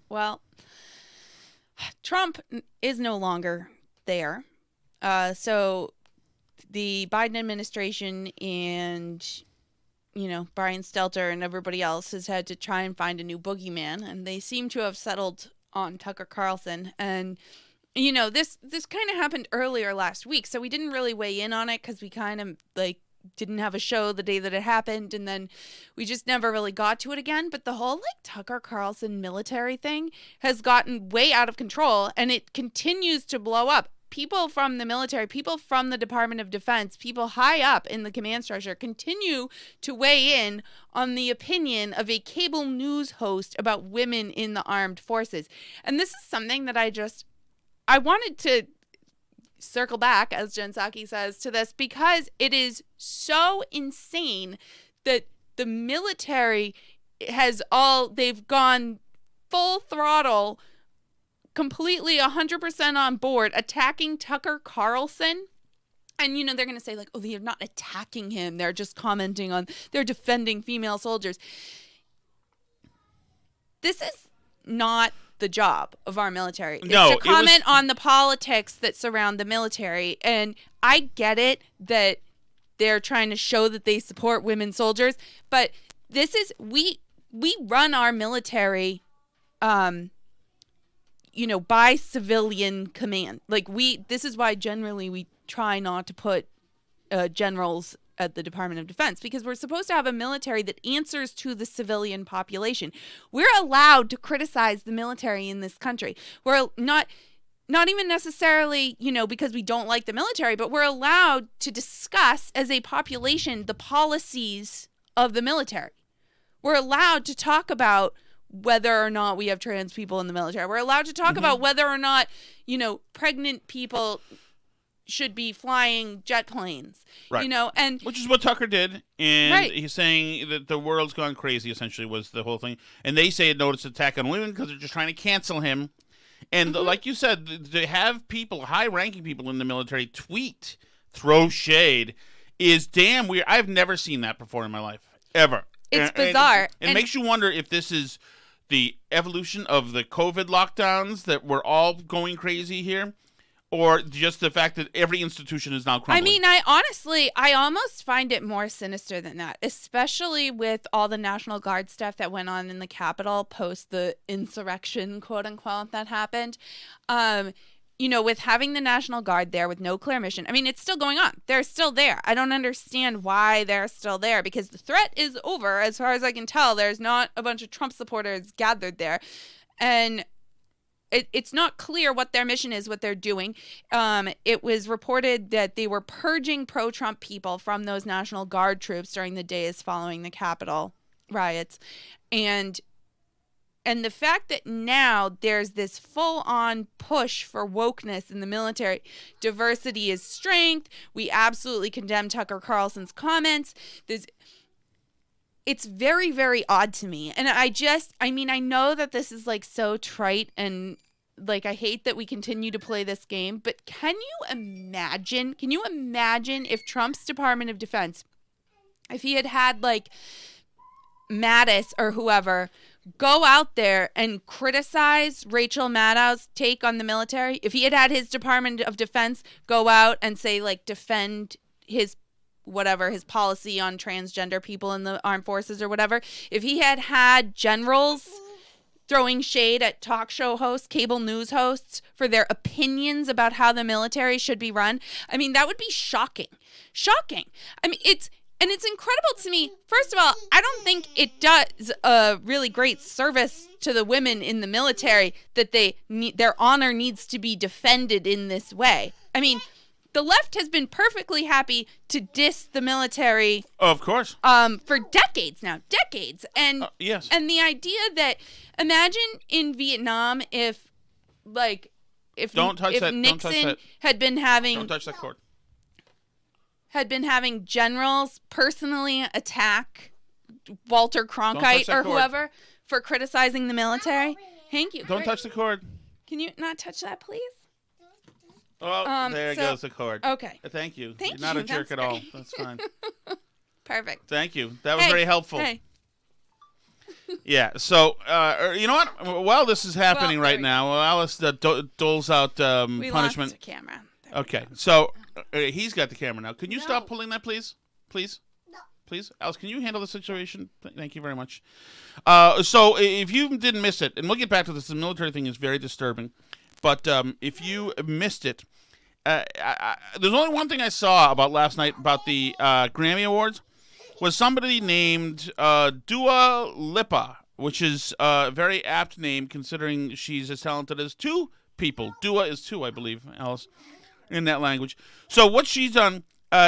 Well, Trump is no longer there. So the Biden administration and, Brian Stelter and everybody else has had to try and find a new boogeyman, and they seem to have settled on Tucker Carlson. And, this kind of happened earlier last week, so we didn't really weigh in on it because we kind of, didn't have a show the day that it happened, and then we just never really got to it again. But the whole Tucker Carlson military thing has gotten way out of control, and it continues to blow up. People from the military, people from the Department of Defense, people high up in the command structure continue to weigh in on the opinion of a cable news host about women in the armed forces. And this is something that I wanted to circle back, as Jen Psaki says, to this, because it is so insane that the military they've gone full throttle, completely 100% on board, attacking Tucker Carlson. And, they're going to say they're not attacking him. They're just they're defending female soldiers. This is not the job of our military. It's to comment on the politics that surround the military. And I get it that they're trying to show that they support women soldiers, but this is, we run our military, by civilian command. This is why generally we try not to put generals at the Department of Defense, because we're supposed to have a military that answers to the civilian population. We're allowed to criticize the military in this country. We're not even necessarily, because we don't like the military, but we're allowed to discuss as a population the policies of the military. We're allowed to talk about whether or not we have trans people in the military. We're allowed to talk about whether or not, pregnant people should be flying jet planes, right. And which is what Tucker did, and right. He's saying that the world's gone crazy, essentially, was the whole thing. And they say it's an attack on women because they're just trying to cancel him. And like you said, to have people, high-ranking people in the military throw shade, is damn weird. I've never seen that before in my life, ever. It's bizarre. And it makes you wonder if this is the evolution of the COVID lockdowns, that we're all going crazy here, or just the fact that every institution is now crumbling. I mean, I almost find it more sinister than that, especially with all the National Guard stuff that went on in the Capitol post the insurrection, quote unquote, that happened. With having the National Guard there with no clear mission. I mean, it's still going on. They're still there. I don't understand why they're still there, because the threat is over. As far as I can tell, there's not a bunch of Trump supporters gathered there. And it's not clear what their mission is, what they're doing. It was reported that they were purging pro-Trump people from those National Guard troops during the days following the Capitol riots. And the fact that now there's this full-on push for wokeness in the military, diversity is strength. We absolutely condemn Tucker Carlson's comments. It's very, very odd to me. And I know that this is like so trite, and like I hate that we continue to play this game, but can you imagine if Trump's Department of Defense, if he had like Mattis or whoever go out there and criticize Rachel Maddow's take on the military, if he had his Department of Defense go out and say, like, defend his policy on transgender people in the armed forces or whatever, if he had generals throwing shade at talk show hosts, cable news hosts for their opinions about how the military should be run, I mean, that would be shocking. I mean, it's incredible to me. First of all, I don't think it does a really great service to the women in the military that their honor needs to be defended in this way. I mean, the left has been perfectly happy to diss the military, of course, for decades now, and yes. And the idea that, imagine in Vietnam if Nixon had been having, don't touch that cord. Had been having generals personally attack Walter Cronkite or whoever for criticizing the military. Thank you. Don't touch the cord. Can you not touch that, please? Oh, there goes the cord. Okay. Thank you. You're not a jerk at all. That's fine. Perfect. Thank you. That was very helpful. Hey. Yeah. So, you know what? While this is happening right now, Alice doles out we punishment. Lost the camera. Okay. So he's got the camera now. Can you stop pulling that, please? Please? No. Please? Alice, can you handle the situation? Thank you very much. So if you didn't miss it, and we'll get back to this, the military thing is very disturbing, but if you missed it, there's only one thing I saw about last night about the Grammy Awards was somebody named Dua Lipa, which is a very apt name considering she's as talented as two people. Dua is two, I believe, Alice, in that language. So what she's done,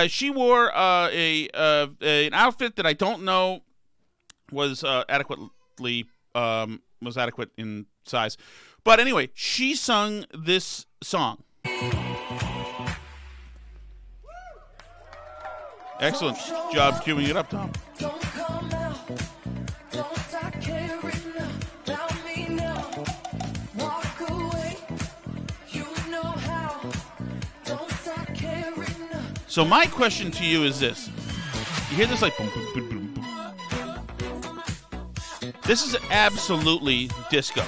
she wore an outfit that I don't know was adequate in size. But anyway, she sung this song. Excellent job queuing it up, Tom. So my question to you is this. You hear this like boom, boom, boom, boom, boom. This is absolutely disco.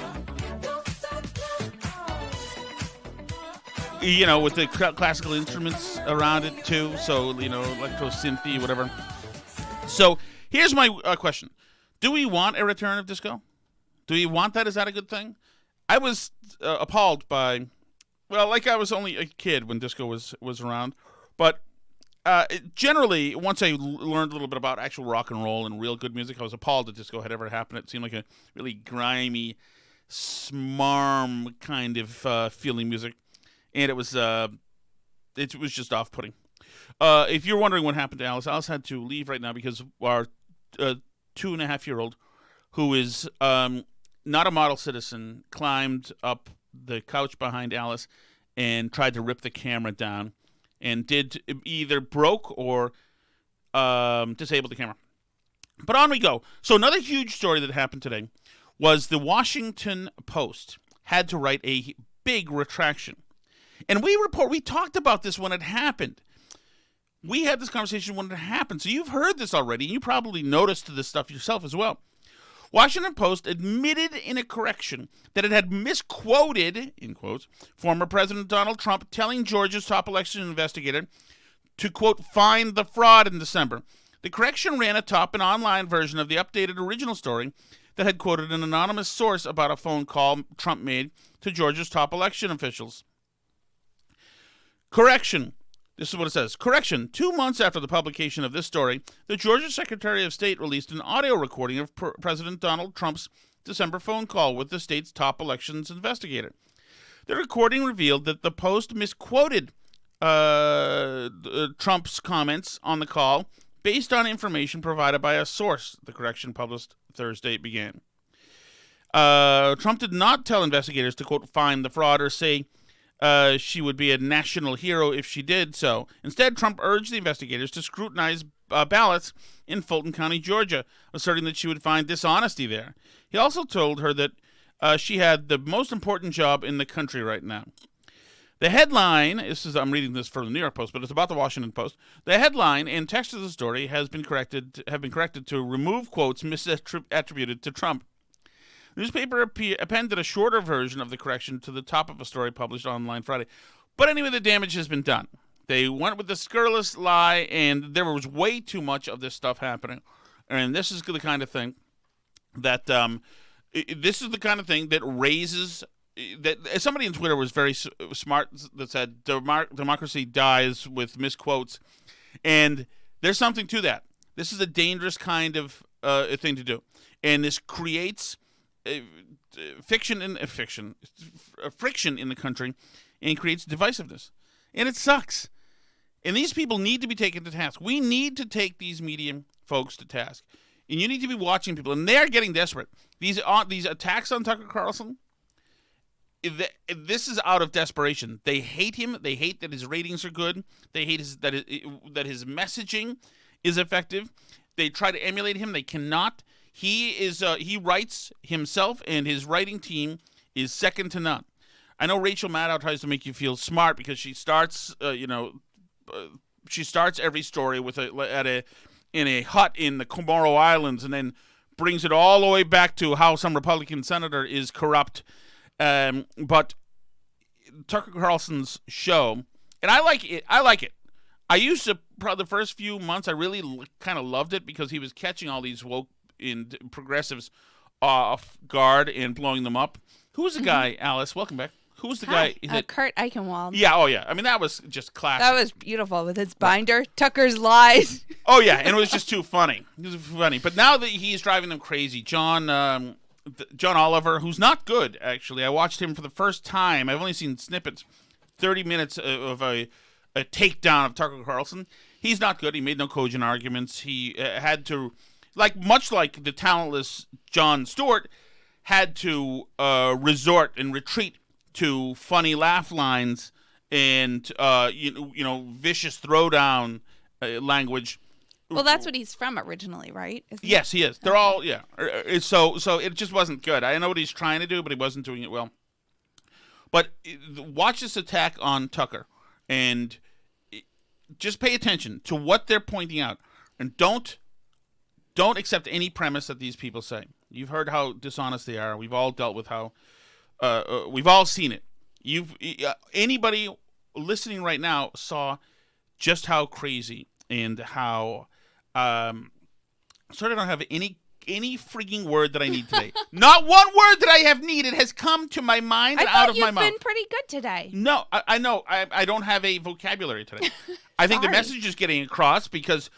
You know, with the classical instruments around it too. So, you know, electro synthy, whatever. So here's my question. Do we want a return of disco? Do we want that? Is that a good thing? I was appalled by, well, like I was only a kid when disco was around. But generally, once I learned a little bit about actual rock and roll and real good music, I was appalled that disco had ever happened. It seemed like a really grimy, smarm kind of feeling music. And it was just off-putting. If you're wondering what happened to Alice had to leave right now because our 2.5-year-old, who is not a model citizen, climbed up the couch behind Alice and tried to rip the camera down and did either broke or disabled the camera. But on we go. So another huge story that happened today was the Washington Post had to write a big retraction. And we talked about this when it happened. We had this conversation when it happened, so you've heard this already, and you probably noticed this stuff yourself as well. Washington Post admitted in a correction that it had misquoted, in quotes, former President Donald Trump telling Georgia's top election investigator to, quote, find the fraud in December. The correction ran atop an online version of the updated original story that had quoted an anonymous source about a phone call Trump made to Georgia's top election officials. Correction. This is what it says. Correction. 2 months after the publication of this story, the Georgia Secretary of State released an audio recording of President Donald Trump's December phone call with the state's top elections investigator. The recording revealed that the Post misquoted Trump's comments on the call based on information provided by a source, the correction published Thursday began. Trump did not tell investigators to, quote, find the fraud or say she would be a national hero if she did so. Instead, Trump urged the investigators to scrutinize ballots in Fulton County, Georgia, asserting that she would find dishonesty there. He also told her that she had the most important job in the country right now. The headline, I'm reading this from the New York Post, but it's about the Washington Post. The headline and text of the story have been corrected to remove quotes misattributed to Trump. The newspaper appended a shorter version of the correction to the top of a story published online Friday. But anyway, the damage has been done. They went with the scurrilous lie, and there was way too much of this stuff happening. And this is the kind of thing that raises. That somebody on Twitter was very smart that said democracy dies with misquotes, and there's something to that. This is a dangerous kind of thing to do, and this creates friction in the country, and creates divisiveness, and it sucks. And these people need to be taken to task. We need to take these media folks to task, and you need to be watching people, and they're getting desperate. These attacks on Tucker Carlson. This is out of desperation. They hate him. They hate that his ratings are good. They hate that his messaging is effective. They try to emulate him. They cannot. He writes himself, and his writing team is second to none. I know Rachel Maddow tries to make you feel smart because she starts, she starts every story with in a hut in the Comoro Islands, and then brings it all the way back to how some Republican senator is corrupt. But Tucker Carlson's show, and I like it. I used to, probably the first few months, I really kind of loved it because he was catching all these woke and progressives off guard and blowing them up. Who's the guy, Alice? Welcome back. Who's the guy? Kurt Eichenwald. Yeah, oh yeah. I mean, that was just classic. That was beautiful with his binder, Tucker's Lies. Oh yeah, and it was just too funny. It was funny. But now that he's driving them crazy, John Oliver, who's not good, actually. I watched him for the first time. I've only seen snippets, 30 minutes of a takedown of Tucker Carlson. He's not good. He made no cogent arguments. He had to, much like the talentless Jon Stewart, had to resort and retreat to funny laugh lines and vicious throwdown language. Well, that's what he's from originally, right? Yes, he is. They're all, yeah. So it just wasn't good. I know what he's trying to do, but he wasn't doing it well. But watch this attack on Tucker, and just pay attention to what they're pointing out, and don't accept any premise that these people say. You've heard how dishonest they are. We've all dealt with how. We've all seen it. Anybody listening right now saw just how crazy and how. Sorry, I don't have any freaking word that I need today. Not one word that I have needed has come to my mind and out of my mouth. You've been pretty good today. No, I know. I don't have a vocabulary today. I think the message is getting across because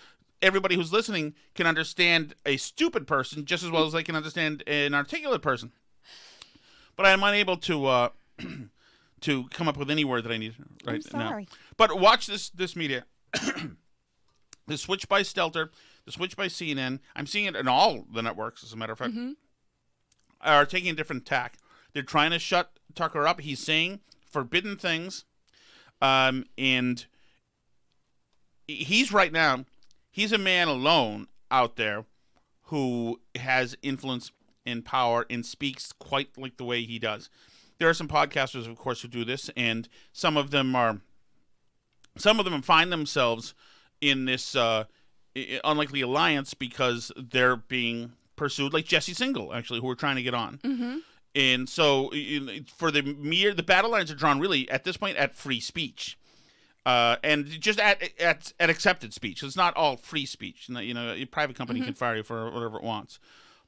everybody who's listening can understand a stupid person just as well as they can understand an articulate person. But I'm unable to come up with any word that I need right now. But watch this media. The switch by Stelter, the switch by CNN, I'm seeing it in all the networks, as a matter of fact, are taking a different tack. They're trying to shut Tucker up. He's saying forbidden things. And he's right now, he's a man alone out there who has influence and power and speaks quite like the way he does. There are some podcasters, of course, who do this, and some of them find themselves in this unlikely alliance because they're being pursued, like Jesse Singal, actually, who we're trying to get on. Mm-hmm. And so for the battle lines are drawn really at this point at free speech. And just at accepted speech. It's not all free speech. A private company can fire you for whatever it wants.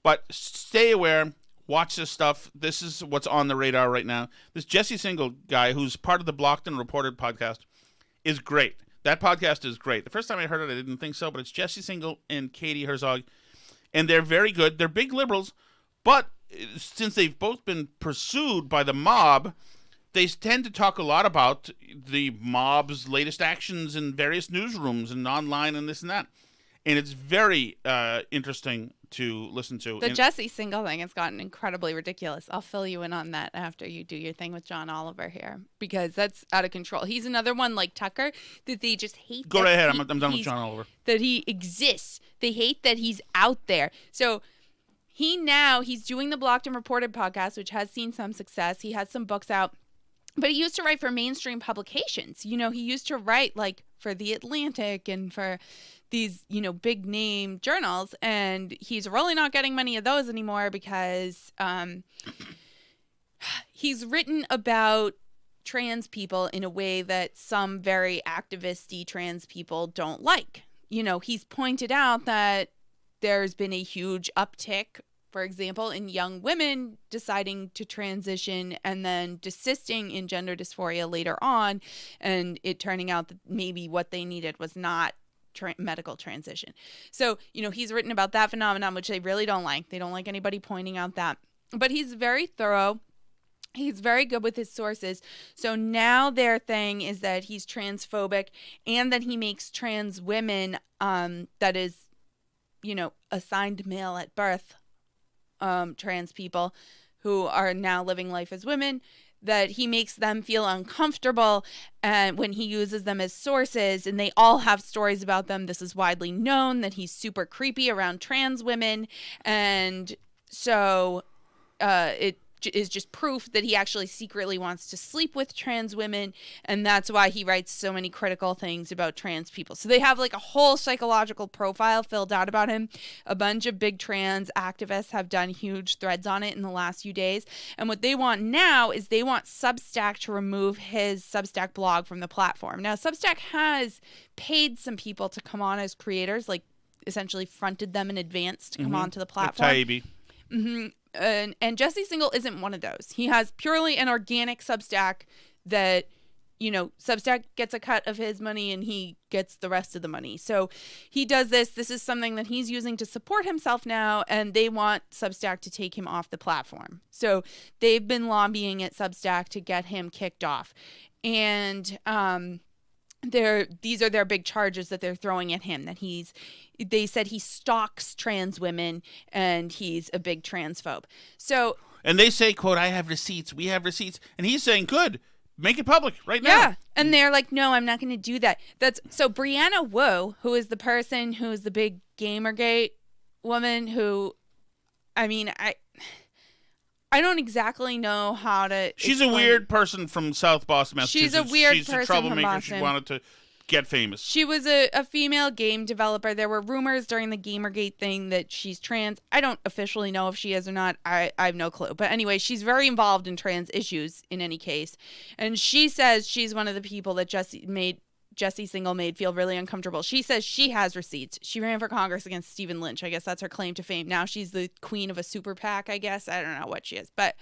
But stay aware. Watch this stuff. This is what's on the radar right now. This Jesse Singal guy, who's part of the Blocked and Reported podcast, is great. That podcast is great. The first time I heard it, I didn't think so, but it's Jesse Singal and Katie Herzog, and they're very good. They're big liberals, but since they've both been pursued by the mob, they tend to talk a lot about the mob's latest actions in various newsrooms and online and this and that. And it's very interesting to listen to. The Jesse Singal thing has gotten incredibly ridiculous. I'll fill you in on that after you do your thing with John Oliver here, because that's out of control. He's another one like Tucker that they just hate. Go right ahead. I'm done with John Oliver. That he exists. They hate that he's out there. So he's doing the Blocked and Reported podcast, which has seen some success. He has some books out. But he used to write for mainstream publications. He used to write like for The Atlantic and for these, big name journals. And he's really not getting many of those anymore because he's written about trans people in a way that some very activisty trans people don't like. He's pointed out that there's been a huge uptick, for example, in young women deciding to transition and then desisting in gender dysphoria later on, and it turning out that maybe what they needed was not medical transition. So, he's written about that phenomenon, which they really don't like. They don't like anybody pointing out that. But he's very thorough. He's very good with his sources. So now their thing is that he's transphobic and that he makes trans women, that is, assigned male at birth, trans people who are now living life as women, that he makes them feel uncomfortable and when he uses them as sources, and they all have stories about them. This is widely known that he's super creepy around trans women, and so it is just proof that he actually secretly wants to sleep with trans women, and that's why he writes so many critical things about trans people. So they have like a whole psychological profile filled out about him. A bunch of big trans activists have done huge threads on it in the last few days, and what they want now is they want Substack to remove his Substack blog from the platform. Now, Substack has paid some people to come on as creators, like essentially fronted them in advance to come onto the platform. Taibbi. And Jesse Singal isn't one of those. He has purely an organic Substack that, Substack gets a cut of his money and he gets the rest of the money. So he does this. This is something that he's using to support himself now, and they want Substack to take him off the platform. So they've been lobbying at Substack to get him kicked off. And these are their big charges that they're throwing at him, that they said he stalks trans women and he's a big transphobe. So, and they say, quote, "I have receipts, we have receipts," and he's saying, good, make it public right now. Yeah, and they're like, no, I'm not going to do that. So Brianna Wu, who is the person who is the big Gamergate woman who, I don't exactly know how to She's explain. a weird person from South Boston, Massachusetts. She's a weird She's person a troublemaker. from Boston. She wanted to get famous. She was a female game developer. There were rumors during the Gamergate thing that she's trans. I don't officially know if she is or not. I have no clue. But anyway, she's very involved in trans issues in any case. And she says she's one of the people that Jesse Singal made feel really uncomfortable. She says she has receipts. She ran for Congress against Stephen Lynch. I guess that's her claim to fame. Now she's the queen of a super PAC, I guess. I don't know what she is. But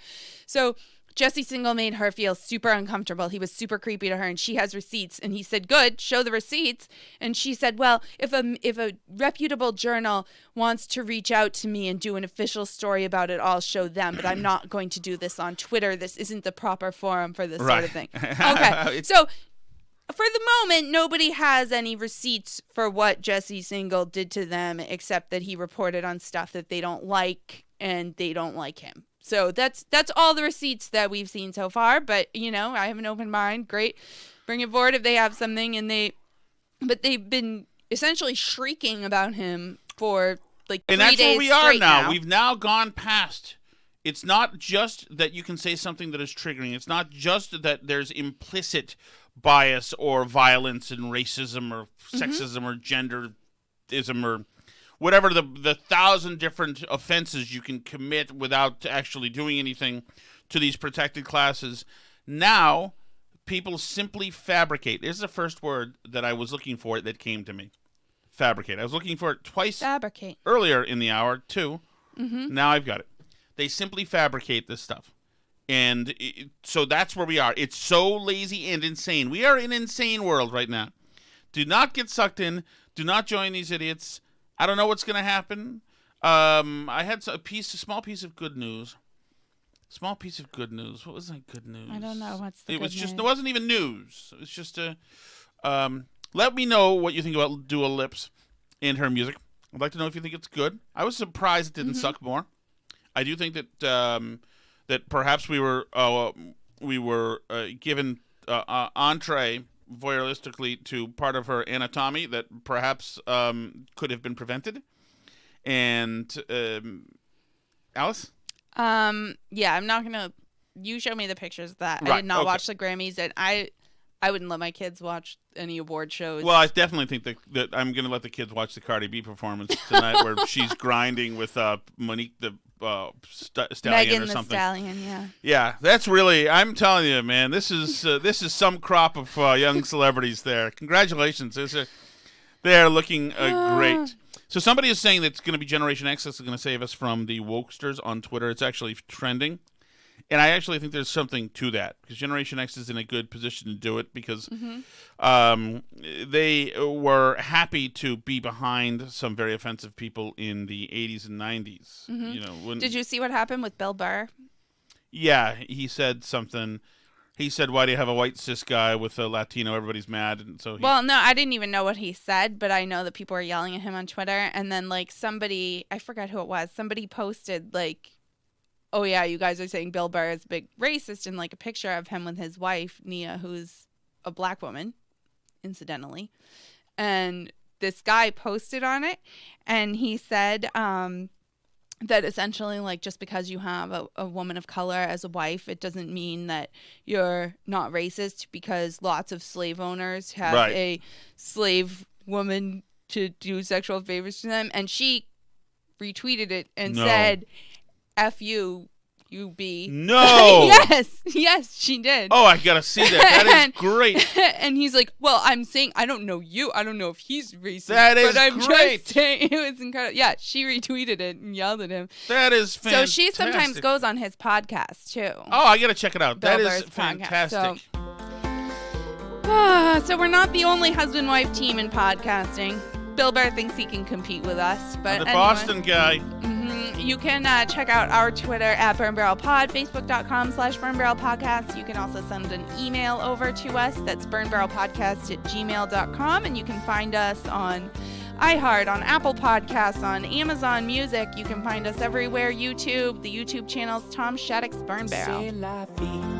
so Jesse Singal made her feel super uncomfortable. He was super creepy to her, and she has receipts. And he said, good, show the receipts. And she said, well, if a reputable journal wants to reach out to me and do an official story about it, I'll show them. But I'm not going to do this on Twitter. This isn't the proper forum for this sort of thing. Okay, so for the moment, nobody has any receipts for what Jesse Singal did to them, except that he reported on stuff that they don't like, and they don't like him. So that's all the receipts that we've seen so far. But, I have an open mind. Great. Bring it forward if they have something. But they've been essentially shrieking about him for like 3 days. And that's where we are now. now. We've now gone past. It's not just that you can say something that is triggering. It's not just that there's implicit bias or violence and racism or sexism or genderism or whatever the 1,000 different offenses you can commit without actually doing anything to these protected classes. Now, people simply fabricate. There's the first word that I was looking for that came to me. Fabricate. I was looking for it twice earlier in the hour, too. Now I've got it. They simply fabricate this stuff. And so that's where we are. It's so lazy and insane. We are in an insane world right now. Do not get sucked in. Do not join these idiots. I don't know what's going to happen. I had a small piece of good news. Small piece of good news. What was that good news? I don't know. What's the good news? It wasn't even news. It was just let me know what you think about Dua Lips and her music. I'd like to know if you think it's good. I was surprised it didn't suck more. I do think that that perhaps we were given entree voyeuristically to part of her anatomy that perhaps could have been prevented. And Alice? Yeah, I'm not gonna. You showed me the pictures of that. Right, I did not watch the Grammys, and I wouldn't let my kids watch any award shows. Well, I definitely think that I'm gonna let the kids watch the Cardi B performance tonight, where she's grinding with Monique the Stallion Megan or something. The Stallion, yeah. Yeah, that's really. I'm telling you, man. This is some crop of young celebrities there. Congratulations. They're looking great. So somebody is saying that it's going to be Generation X that's going to save us from the wokesters on Twitter. It's actually trending. And I actually think there's something to that because Generation X is in a good position to do it because they were happy to be behind some very offensive people in the 80s and 90s. You know, Did you see what happened with Bill Burr? Yeah, he said something. He said, "Why do you have a white cis guy with a Latino? Everybody's mad." And so well, no, I didn't even know what he said, but I know that people were yelling at him on Twitter. And then like somebody, I forgot who it was, somebody posted like, "Oh yeah, you guys are saying Bill Burr is a big racist," and like a picture of him with his wife Nia, who's a black woman, incidentally. And this guy posted on it, and he said that essentially, like, just because you have a woman of color as a wife, it doesn't mean that you're not racist because lots of slave owners have a slave woman to do sexual favors to them. And she retweeted it and said, "F you, you be." No. Yes, she did. Oh, I gotta see that. That is great. And he's like, "Well, I'm saying I don't know you. I don't know if he's racist. That is but I'm great. Just saying it was incredible." Yeah, she retweeted it and yelled at him. That is fantastic. So she sometimes goes on his podcast too. Oh, I gotta check it out. Bill That Burr's is fantastic. So we're not the only husband-wife team in podcasting. Bill Burr thinks he can compete with us, but the anyway. Boston guy. You can check out our Twitter at BurnBarrelPod, Facebook.com/BurnBarrelPodcast. You can also send an email over to us. That's BurnBarrelPodcast@gmail.com. And you can find us on iHeart, on Apple Podcasts, on Amazon Music. You can find us everywhere. YouTube. The YouTube channel's Tom Shattuck's Burn Barrel. C'est la vie.